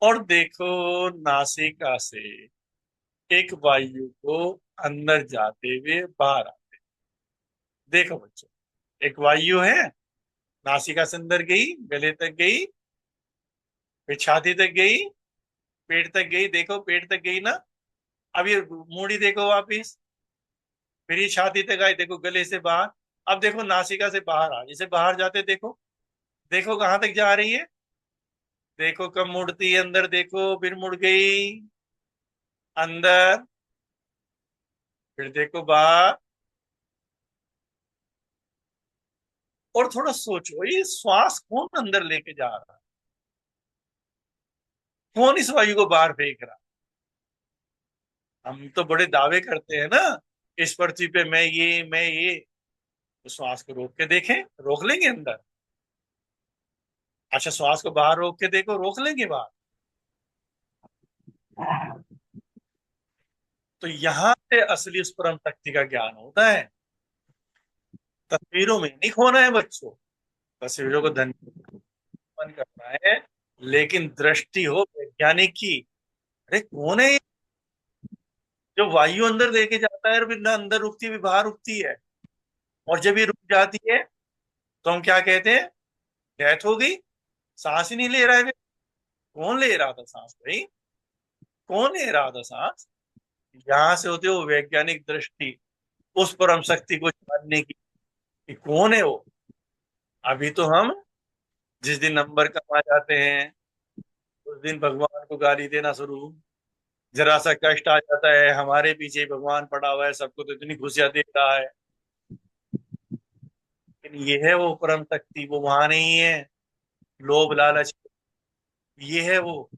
और देखो नासिका से एक वायु को अंदर जाते हुए बाहर आते। देखो बच्चों, एक वायु है, नासिका से अंदर गई, गले तक गई, फिर छाती तक गई, पेट तक गई, देखो पेट तक गई ना। अब ये मूड़ी देखो वापिस, फिर ये छाती तक आई, देखो गले से बाहर। अब देखो नासिका से बाहर आ, जैसे बाहर जाते देखो, देखो कहाँ तक जा रही है, देखो कब मुड़ती है अंदर, देखो फिर मुड़ गई अंदर, फिर देखो बाहर। और थोड़ा सोचो, ये श्वास कौन अंदर लेके जा रहा है, कौन इस वायु को बाहर फेंक रहा है। हम तो बड़े दावे करते हैं ना, इस पृथ्वी पे मैं ये, मैं ये। तो श्वास को रोक के देखें, रोक लेंगे अंदर। अच्छा श्वास को बाहर रोक के देखो, रोक लेंगे बाहर। तो यहाँ से असली उस परम शक्ति का ज्ञान होता है। तस्वीरों में नहीं खोना है बच्चों, तस्वीरों को धन करना है, लेकिन दृष्टि हो वैज्ञानिक की। अरे कौन है ये जो वायु अंदर लेके जाता है, और फिर ना अंदर रुकती है, बाहर रुकती है। और जब ये रुक जाती है, तो हम क्या कहते हैं, डेथ हो गई, सांस ही नहीं ले रहा है। कौन ले रहा था सांस भाई, कौन है राधा सांस? यहाँ से होते हो वैज्ञानिक दृष्टि उस परम शक्ति को जानने की कि कौन है वो। अभी तो हम जिस दिन नंबर कमा जाते हैं उस दिन भगवान को गाली देना शुरू, जरा सा कष्ट आ जाता है हमारे पीछे ही भगवान पड़ा हुआ है, सबको तो इतनी खुशियां दे रहा है। लेकिन ये है वो परम शक्ति, वो वहां नहीं है। लोभ लालच, ये है वो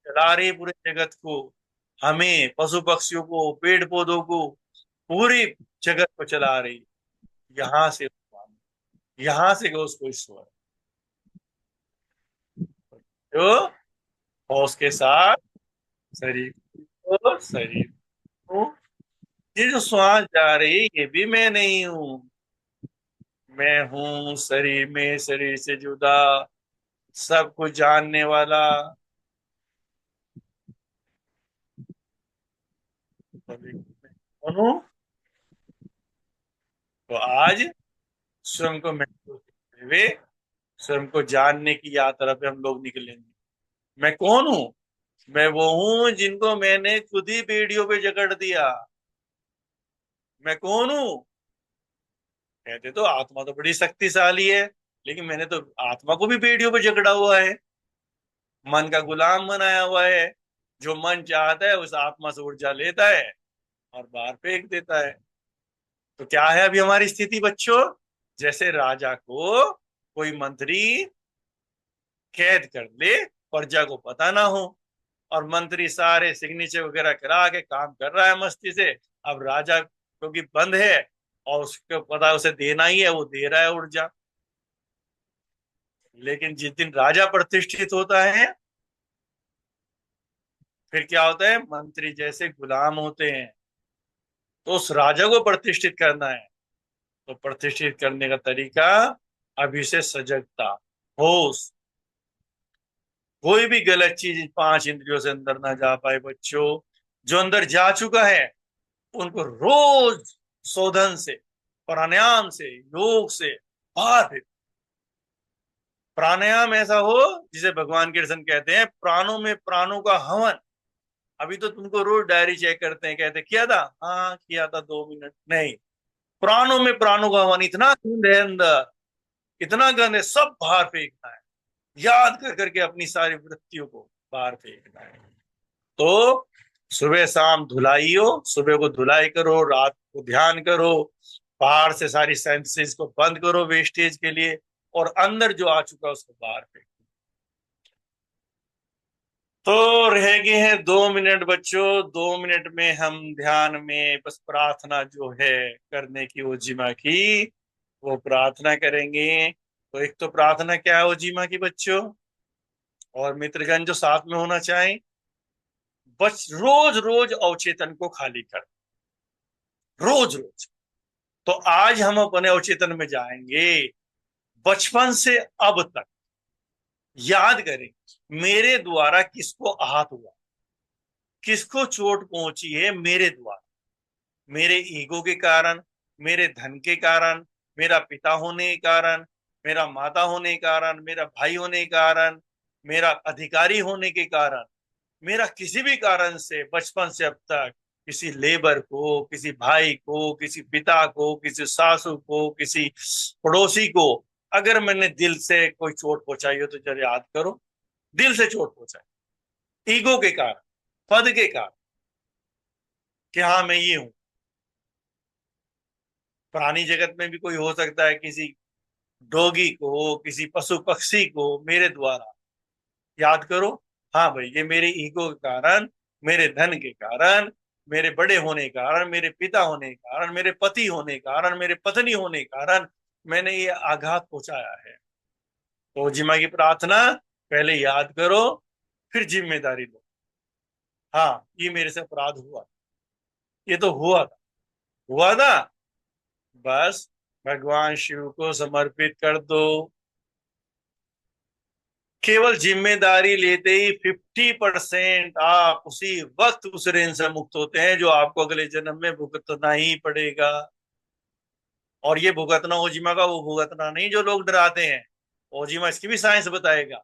चला रही पूरे जगत को, हमें, पशु पक्षियों को, पेड़ पौधों को, पूरी जगत को चला रही। यहाँ से यहाँ से गो उसको ईश्वर जो होश के साथ शरीर को, शरीर को, ये जो श्वास जा रही ये भी मैं नहीं हूं। मैं हूं शरीर में, शरीर से जुदा, सब कुछ जानने वाला। कौन हूं? तो आज स्वयं को महसूस करते हुए स्वयं को जानने की यात्रा पे हम लोग निकलेंगे। मैं कौन हूं? मैं वो हूं जिनको मैंने खुद ही बेड़ियों पे जकड़ दिया। मैं कौन हूं? कहते तो आत्मा तो बड़ी शक्तिशाली है, लेकिन मैंने तो आत्मा को भी बेड़ियों पे जकड़ा हुआ है, मन का गुलाम बनाया हुआ है। जो मन चाहता है उस आत्मा से ऊर्जा लेता है और बाहर फेंक देता है। तो क्या है अभी हमारी स्थिति बच्चों? जैसे राजा को कोई मंत्री कैद कर ले, प्रजा को पता ना हो, और मंत्री सारे सिग्नेचर वगैरह करा के काम कर रहा है मस्ती से। अब राजा क्योंकि बंद है और उसको पता उसे देना ही है, वो दे रहा है ऊर्जा। लेकिन जिस दिन राजा प्रतिष्ठित होता है फिर क्या होता है? मंत्री जैसे गुलाम होते हैं। तो उस राजा को प्रतिष्ठित करना है, तो प्रतिष्ठित करने का तरीका अभी से सजगता, होश। कोई भी गलत चीज 5 इंद्रियों से अंदर ना जा पाए बच्चों। जो अंदर जा चुका है उनको रोज शोधन से, प्राणायाम से, योग से बाहर फेंको। प्राणायाम ऐसा हो जिसे भगवान कृष्ण कहते हैं प्राणों में प्राणों का हवन। अभी तो तुमको रोज डायरी चेक करते हैं, कहते किया था, हाँ किया था 2 मिनट, नहीं। प्राणों में प्राणों का हवन, इतना गंध है अंदर, इतना गंध है, सब बाहर फेंकना है। याद कर करके अपनी सारी वृत्तियों को बाहर फेंकना है। तो सुबह शाम धुलाई हो, सुबह को धुलाई करो, रात को ध्यान करो, बाहर से सारी सेंसेस को बंद करो वेस्टेज के लिए, और अंदर जो आ चुका है उसको बाहर फेंको। तो रह गए हैं 2 मिनट बच्चों। 2 मिनट में हम ध्यान में बस प्रार्थना जो है करने की ओजिमा की, वो प्रार्थना करेंगे। तो एक तो प्रार्थना क्या है ओजिमा की बच्चों, और मित्रगण जो साथ में होना चाहें, बस रोज रोज अवचेतन को खाली कर, रोज रोज। तो आज हम अपने अवचेतन में जाएंगे, बचपन से अब तक याद करें मेरे द्वारा किसको आहत हुआ, किसको चोट पहुंची है मेरे द्वारा। मेरे ईगो के कारण, मेरे धन के कारण, मेरा पिता होने के कारण, मेरा माता होने के कारण, मेरा भाई होने के कारण, मेरा अधिकारी होने के कारण, मेरा किसी भी कारण से बचपन से अब तक किसी लेबर को, किसी भाई को, किसी पिता को, किसी सासू को, किसी पड़ोसी को अगर मैंने दिल से कोई चोट पहुंचाई हो तो जरा याद करो। दिल से चोट पहुंचाई, ईगो के कारण, पद के कारण, कि हाँ मैं ये हूं। प्राणी जगत में भी कोई हो सकता है, किसी डॉगी को, किसी पशु पक्षी को मेरे द्वारा। याद करो, हाँ भाई ये मेरे ईगो के कारण, मेरे धन के कारण, मेरे बड़े होने के कारण, मेरे पिता होने के कारण, मेरे पति होने के कारण, मेरे पत्नी होने के कारण मैंने ये आघात पहुंचाया है। तो जिमा की प्रार्थना, पहले याद करो फिर जिम्मेदारी लो। हाँ ये मेरे से अपराध हुआ, ये तो हुआ था, बस भगवान शिव को समर्पित कर दो। केवल जिम्मेदारी लेते ही 50% आप उसी वक्त उस ऋण से मुक्त होते हैं जो आपको अगले जन्म में भुगतना ही पड़ेगा। और ये भुगतना ओजिमा का वो भुगतना नहीं जो लोग डराते हैं। ओजिमा इसकी भी साइंस बताएगा।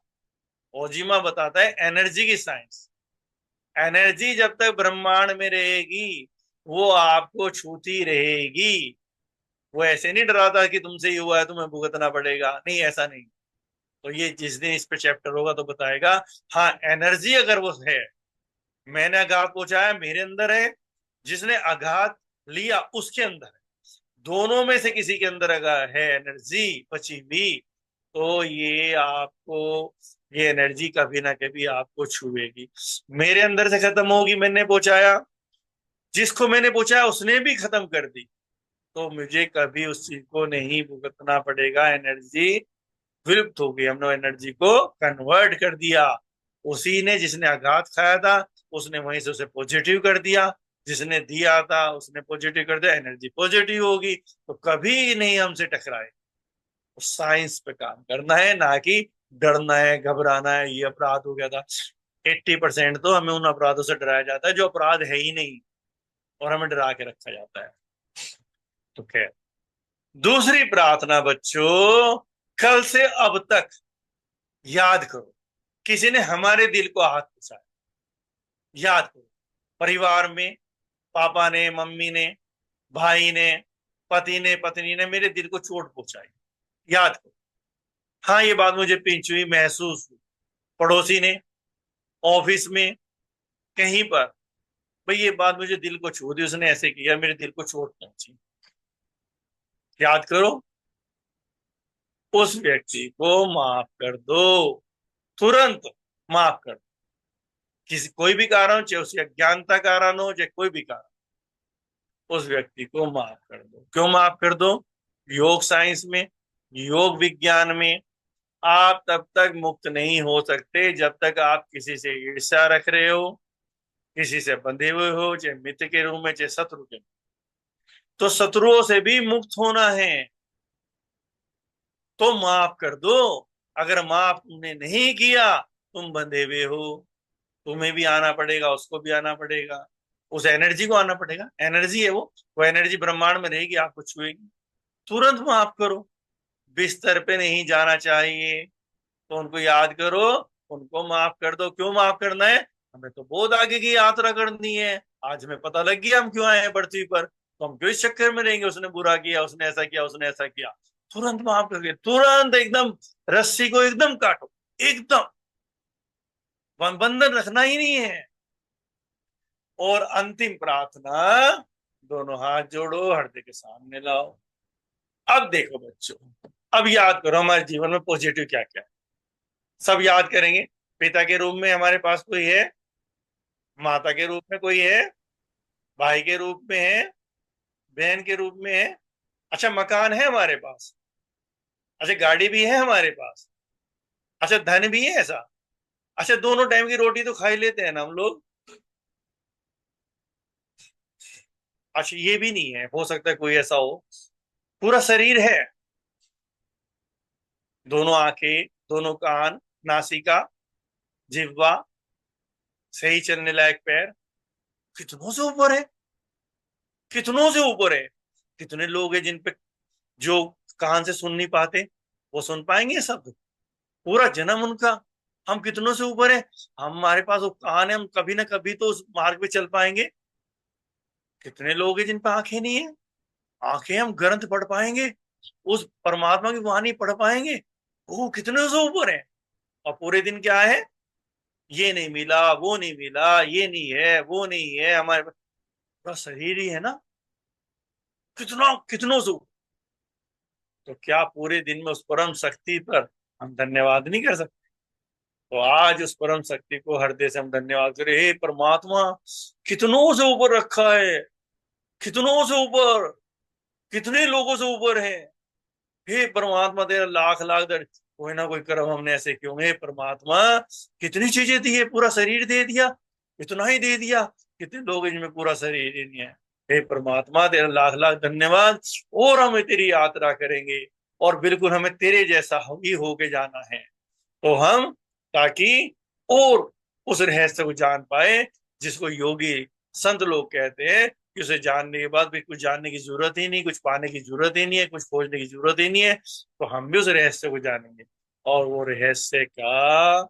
ओजिमा बताता है एनर्जी की साइंस। एनर्जी जब तक ब्रह्मांड में रहेगी वो आपको छूती रहेगी। वो ऐसे नहीं डराता कि तुमसे ये हुआ है तुम्हें भुगतना पड़ेगा, नहीं ऐसा नहीं। तो ये जिस दिन इस पे चैप्टर होगा तो बताएगा। हाँ, एनर्जी अगर वो है, मैंने आघात पहुंचाया मेरे अंदर है, जिसने आघात लिया उसके अंदर है, दोनों में से किसी के अंदर अगर है एनर्जी बची हुई तो ये आपको, ये एनर्जी कभी ना कभी आपको छुएगी। मेरे अंदर से खत्म होगी, मैंने पहुंचाया, जिसको मैंने पहुंचाया उसने भी खत्म कर दी, तो मुझे कभी उस चीज को नहीं भुगतना पड़ेगा। एनर्जी विलुप्त हो गई, हमने एनर्जी को कन्वर्ट कर दिया। उसी ने, जिसने आघात खाया था उसने वहीं से उसे पॉजिटिव कर दिया, जिसने दिया था उसने पॉजिटिव कर दिया, एनर्जी पॉजिटिव होगी, तो कभी नहीं हमसे टकराए। तो साइंस पे काम करना है, ना कि डरना है, घबराना है, ये अपराध हो गया था। 80% तो हमें उन अपराधों से डराया जाता है जो अपराध है ही नहीं, और हमें डरा के रखा जाता है। तो खैर, दूसरी प्रार्थना बच्चों, कल से अब तक याद करो किसी ने हमारे दिल को हाथ पहुंचाया, याद करो। परिवार में पापा ने, मम्मी ने, भाई ने, पति ने, पत्नी ने मेरे दिल को चोट पहुंचाई, याद करो। हाँ, ये बात मुझे पिंच हुई, महसूस हुई। पड़ोसी ने, ऑफिस में, कहीं पर, भाई ये बात मुझे दिल को छू दी, उसने ऐसे किया, मेरे दिल को चोट पहुंची, याद करो। उस व्यक्ति को माफ कर दो, तुरंत माफ कर दो। किसी कोई भी कारण, चाहे उसकी अज्ञानता कारण हो, चाहे कोई भी कारण, उस व्यक्ति को माफ कर दो। क्यों माफ कर दो? योग साइंस में, योग विज्ञान में, आप तब तक मुक्त नहीं हो सकते जब तक आप किसी से ईर्ष्या रख रहे हो, किसी से बंधे हुए हो, चाहे मित्र के रूप में, चाहे शत्रु के रूप में। तो शत्रुओं से भी मुक्त होना है, तो माफ कर दो। अगर माफ तुमने नहीं किया, तुम बंधे हुए हो, तुम्हें भी आना पड़ेगा, उसको भी आना पड़ेगा, उस एनर्जी को आना पड़ेगा। एनर्जी है वो एनर्जी ब्रह्मांड में रहेगी, आपको छुएगी। तुरंत माफ करो। बिस्तर पे नहीं जाना चाहिए तो उनको याद करो, उनको माफ कर दो। क्यों माफ करना है? हमें तो बहुत आगे की यात्रा करनी है। आज हमें पता लग गया हम क्यों आए हैं पृथ्वी पर, तो हम क्यों इस चक्कर में रहेंगे, उसने बुरा किया, उसने ऐसा किया, उसने ऐसा किया। तुरंत माफ करके, तुरंत एकदम रस्सी को एकदम काटो, एकदम बंधन रखना ही नहीं है। और अंतिम प्रार्थना, दोनों हाथ जोड़ो, हृदय के सामने लाओ। अब देखो बच्चों, अब याद करो हमारे जीवन में पॉजिटिव क्या क्या है। सब याद करेंगे। पिता के रूप में हमारे पास कोई है, माता के रूप में कोई है, भाई के रूप में है, बहन के रूप में है। अच्छा, मकान है हमारे पास। अच्छा, गाड़ी भी है हमारे पास। अच्छा, धन भी है ऐसा। अच्छा, दोनों टाइम की रोटी तो खा ही लेते हैं ना हम लोग। अच्छा, ये भी नहीं है, हो सकता है कोई ऐसा हो। पूरा शरीर है, दोनों आंखें, दोनों कान, नासिका, जिह्वा, सही चलने लायक पैर। कितनों से ऊपर है, कितनों से ऊपर है। कितने लोग हैं जिन पे, जो कान से सुन नहीं पाते, वो सुन पाएंगे शब्द, पूरा जन्म उनका। हम कितनों से ऊपर है, हमारे पास वो कान है, हम कभी ना कभी तो उस मार्ग पे चल पाएंगे। कितने लोग हैं जिन पे आंखें नहीं है, आंखें, हम ग्रंथ पढ़ पाएंगे, उस परमात्मा की वाणी पढ़ पाएंगे। वो कितने से ऊपर है। और पूरे दिन क्या है, ये नहीं मिला, वो नहीं मिला, ये नहीं है, वो नहीं है, हमारे पूरा शरीर ही है ना, कितना कितनों से ऊपर। तो क्या पूरे दिन में उस परम शक्ति पर हम धन्यवाद नहीं कर सकते? तो आज उस परम शक्ति को हृदय से हम धन्यवाद करें। हे परमात्मा, कितनों से ऊपर रखा है, कितनों से ऊपर, कितने लोगों से ऊपर है। हे परमात्मा, तेरा लाख लाख दर, कोई ना कोई कर्म हमने ऐसे क्यों। हे परमात्मा, कितनी चीजें दी है, पूरा शरीर दे दिया, इतना ही दे दिया। कितने लोग हैं जिनमें पूरा शरीर ही नहीं है। हे परमात्मा, तेरा लाख लाख धन्यवाद। और हमें तेरी यात्रा करेंगे, और बिल्कुल हमें तेरे जैसा ही होके जाना है। तो हम, ताकि और उस रहस्य को जान पाए जिसको योगी संत लोग कहते हैं कि उसे जानने के बाद भी कुछ जानने की जरूरत ही नहीं, कुछ पाने की जरूरत ही नहीं है, कुछ खोजने की जरूरत ही नहीं है। तो हम भी उस रहस्य को जानेंगे, और वो रहस्य का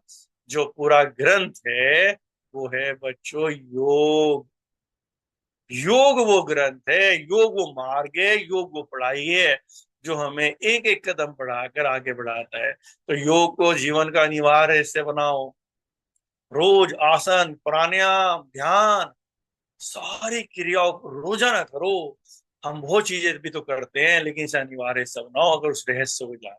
जो पूरा ग्रंथ है वो है बच्चों योग। योग वो ग्रंथ है, योग वो मार्ग है, योग वो पढ़ाई है जो हमें एक एक कदम बढ़ाकर आगे बढ़ाता है। तो योग को जीवन का अनिवार्य हिस्से बनाओ। रोज आसन, प्राणायाम, ध्यान, सारी क्रियाओं को रोजाना करो। हम वो चीजें भी तो करते हैं, लेकिन इसे अनिवार्य हिस्सा बनाओ अगर उस रहस्य को जान।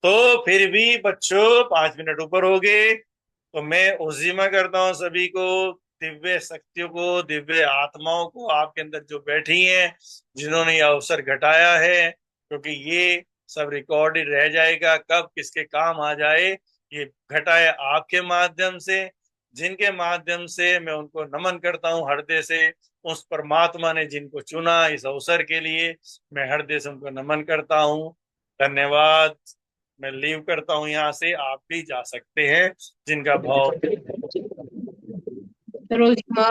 तो फिर भी बच्चों 5 मिनट ऊपर हो गए, तो मैं उजीमा करता हूँ सभी को, दिव्य शक्तियों को, दिव्य आत्माओं को आपके अंदर जो बैठी हैं, जिन्होंने ये अवसर घटाया है, क्योंकि ये सब रिकॉर्डेड रह जाएगा, कब किसके काम आ जाए। ये घटाया आपके माध्यम से, जिनके माध्यम से मैं उनको नमन करता हूँ हृदय से। उस परमात्मा ने जिनको चुना इस अवसर के लिए, मैं हृदय से उनको नमन करता हूँ। धन्यवाद। मैं लीव करता हूँ यहाँ से, आप भी जा सकते हैं जिनका भाव। रोजिमा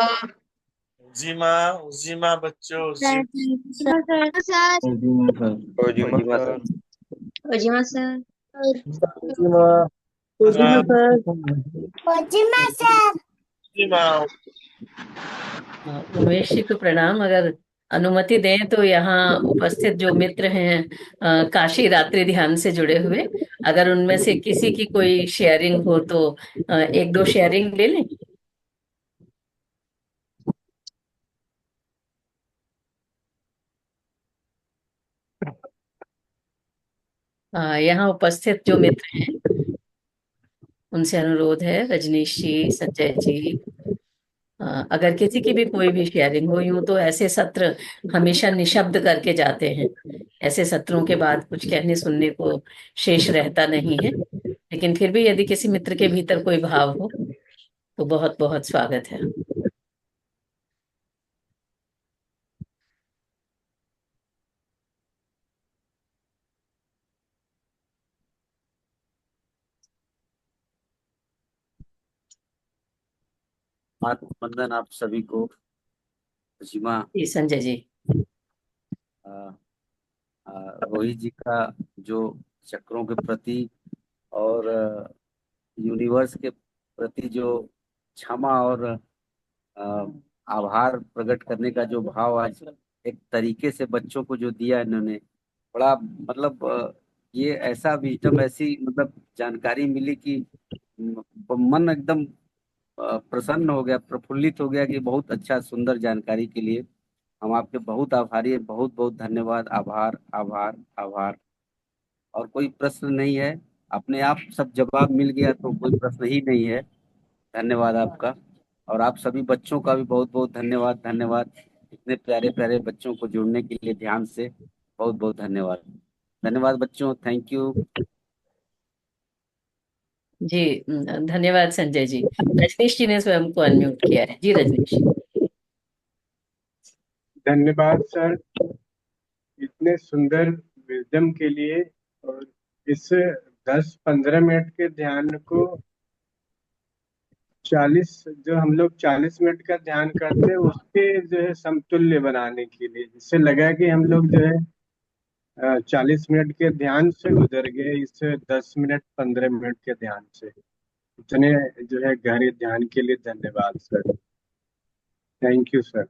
उजीमा, उजीमा बच्चों, उजीमा। सर ओजिमा सर। रोजिमा सर उजीमा। उमेश जी को प्रणाम। अगर अनुमति दें तो यहाँ उपस्थित जो मित्र हैं काशी रात्रि ध्यान से जुड़े हुए, अगर उनमें से किसी की कोई शेयरिंग हो तो एक दो शेयरिंग ले लें। यहाँ उपस्थित जो मित्र हैं उनसे अनुरोध है, रजनीश जी, संजय जी, अगर किसी की भी कोई भी शेयरिंग हो। यूं तो ऐसे सत्र हमेशा निशब्द करके जाते हैं, ऐसे सत्रों के बाद कुछ कहने सुनने को शेष रहता नहीं है, लेकिन फिर भी यदि किसी मित्र के भीतर कोई भाव हो तो बहुत बहुत स्वागत है। वंदन आप सभी को। सीमा जी संजय जी। रोहित जी का जो चक्रों के प्रति और यूनिवर्स के प्रति जो क्षमा और आभार प्रकट करने का जो भाव आज एक तरीके से बच्चों को जो दिया इन्होंने, बड़ा मतलब ये ऐसा विजडम, ऐसी मतलब जानकारी मिली कि मन एकदम प्रसन्न हो गया, प्रफुल्लित हो गया कि बहुत अच्छा सुंदर जानकारी के लिए हम आपके बहुत आभारी हैं। बहुत बहुत धन्यवाद। आभार आभार आभार। और कोई प्रश्न नहीं है, अपने आप सब जवाब मिल गया तो कोई प्रश्न ही नहीं है। धन्यवाद आपका। और आप सभी बच्चों का भी बहुत बहुत धन्यवाद। धन्यवाद इतने प्यारे प्यारे बच्चों को जुड़ने के लिए ध्यान से। बहुत बहुत धन्यवाद। धन्यवाद बच्चों। Thank you. जी धन्यवाद संजय जी। रजनीश जी ने स्वयं को अनम्यूट किया है। जी रजनीश। धन्यवाद सर, इतने सुंदर विजडम के लिए। और इस 10-15 मिनट के ध्यान को 40, जो हम लोग 40 मिनट का ध्यान करते हैं उसके जो है समतुल्य बनाने के लिए, जिससे लगा कि हम लोग जो है 40 मिनट के ध्यान से गुजर गए इस 10 मिनट 15 मिनट के ध्यान से। इतने जो है गहरे ध्यान के लिए धन्यवाद सर। Thank you sir.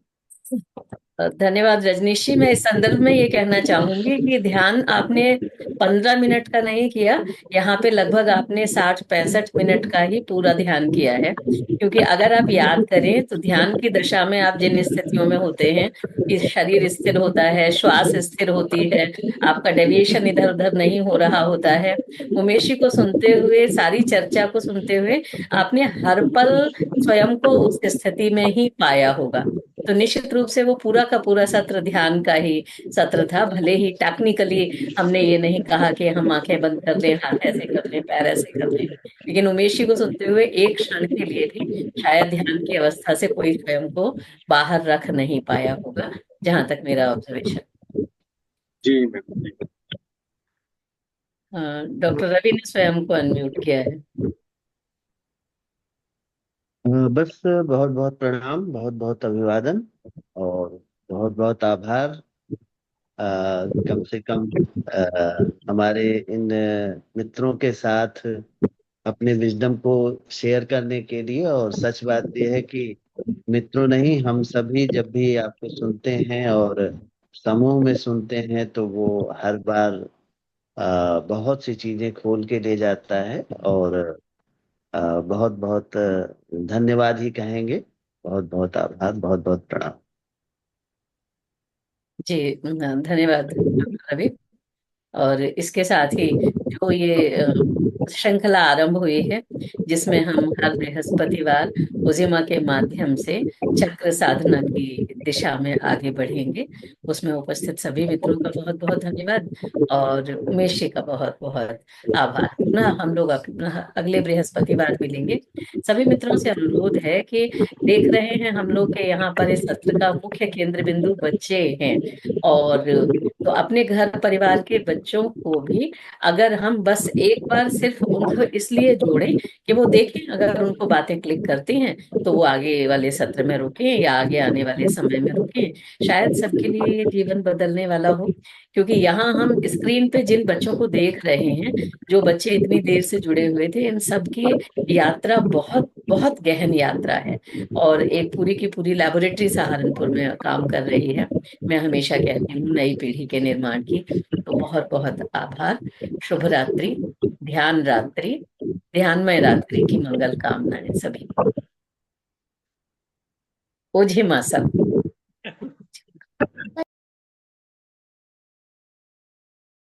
धन्यवाद रजनीश जी। मैं इस संदर्भ में ये कहना चाहूंगी कि ध्यान आपने 15 मिनट का नहीं किया, यहाँ पे लगभग आपने 60-65 मिनट का ही पूरा ध्यान किया है। क्योंकि अगर आप याद करें तो ध्यान की दशा में आप जिन स्थितियों में होते हैं कि शरीर स्थिर होता है, श्वास स्थिर होती है, आपका डेविएशन इधर उधर नहीं हो रहा होता है। उमेश जी को सुनते हुए, सारी चर्चा को सुनते हुए आपने हर पल स्वयं को उस स्थिति में ही पाया होगा। तो निश्चित रूप से वो पूरा का पूरा सत्र ध्यान का ही सत्र था। भले ही टेक्निकली हमने ये नहीं कहा कि हम आंखें बंद कर लें, हाथ ऐसे कर लें, पैर ऐसे कर लें, लेकिन उमेश जी को सुनते हुए एक क्षण के लिए भी शायद ध्यान की अवस्था से कोई स्वयं को बाहर रख नहीं पाया होगा, जहां तक मेरा ऑब्जर्वेशन। जी मैम। डॉक्टर रवि ने स्वयं को अनम्यूट किया है। बस बहुत बहुत प्रणाम, बहुत बहुत अभिवादन और बहुत बहुत आभार। कम से कम हमारे इन मित्रों के साथ अपने विजडम को शेयर करने के लिए। और सच बात यह है कि मित्रों नहीं, हम सभी जब भी आपको सुनते हैं और समूह में सुनते हैं तो वो हर बार बहुत सी चीजें खोल के ले जाता है। और बहुत बहुत धन्यवाद ही कहेंगे। बहुत बहुत आभार, बहुत बहुत प्रणाम। जी धन्यवाद रवि। और इसके साथ ही जो ये श्रृंखला आरंभ हुई है, जिसमें हम हर बृहस्पतिवार उजिमा के माध्यम से चक्र साधना की दिशा में आगे बढ़ेंगे, उसमें उपस्थित सभी मित्रों का बहुत बहुत धन्यवाद और उमेश जी का बहुत बहुत आभार। पुनः हम लोग अपना अगले बृहस्पतिवार मिलेंगे। सभी मित्रों से अनुरोध है कि देख रहे हैं हम लोग के यहाँ पर इस सत्र का मुख्य केंद्र बिंदु बच्चे हैं, और तो अपने घर परिवार के बच्चों को भी अगर हम बस एक बार सिर्फ उनको इसलिए जोड़ें कि वो देखें, अगर उनको बातें क्लिक करती हैं तो वो आगे वाले सत्र में रुकें या आगे आने वाले समय में रुकें। शायद सबके लिए ये जीवन बदलने वाला हो, क्योंकि यहाँ हम स्क्रीन पे जिन बच्चों को देख रहे हैं, जो बच्चे इतनी देर से जुड़े हुए थे, इन सब की यात्रा बहुत बहुत गहन यात्रा है, और एक पूरी की पूरी लेबोरेटरी सहारनपुर में काम कर रही है। मैं हमेशा कहती हूँ नई पीढ़ी के निर्माण की। तो बहुत बहुत आभार। शुभ रात्रि, ध्यान रात्रि, ध्यानमय रात्रि की मंगल कामनाएं सभी। ओझिमा सब।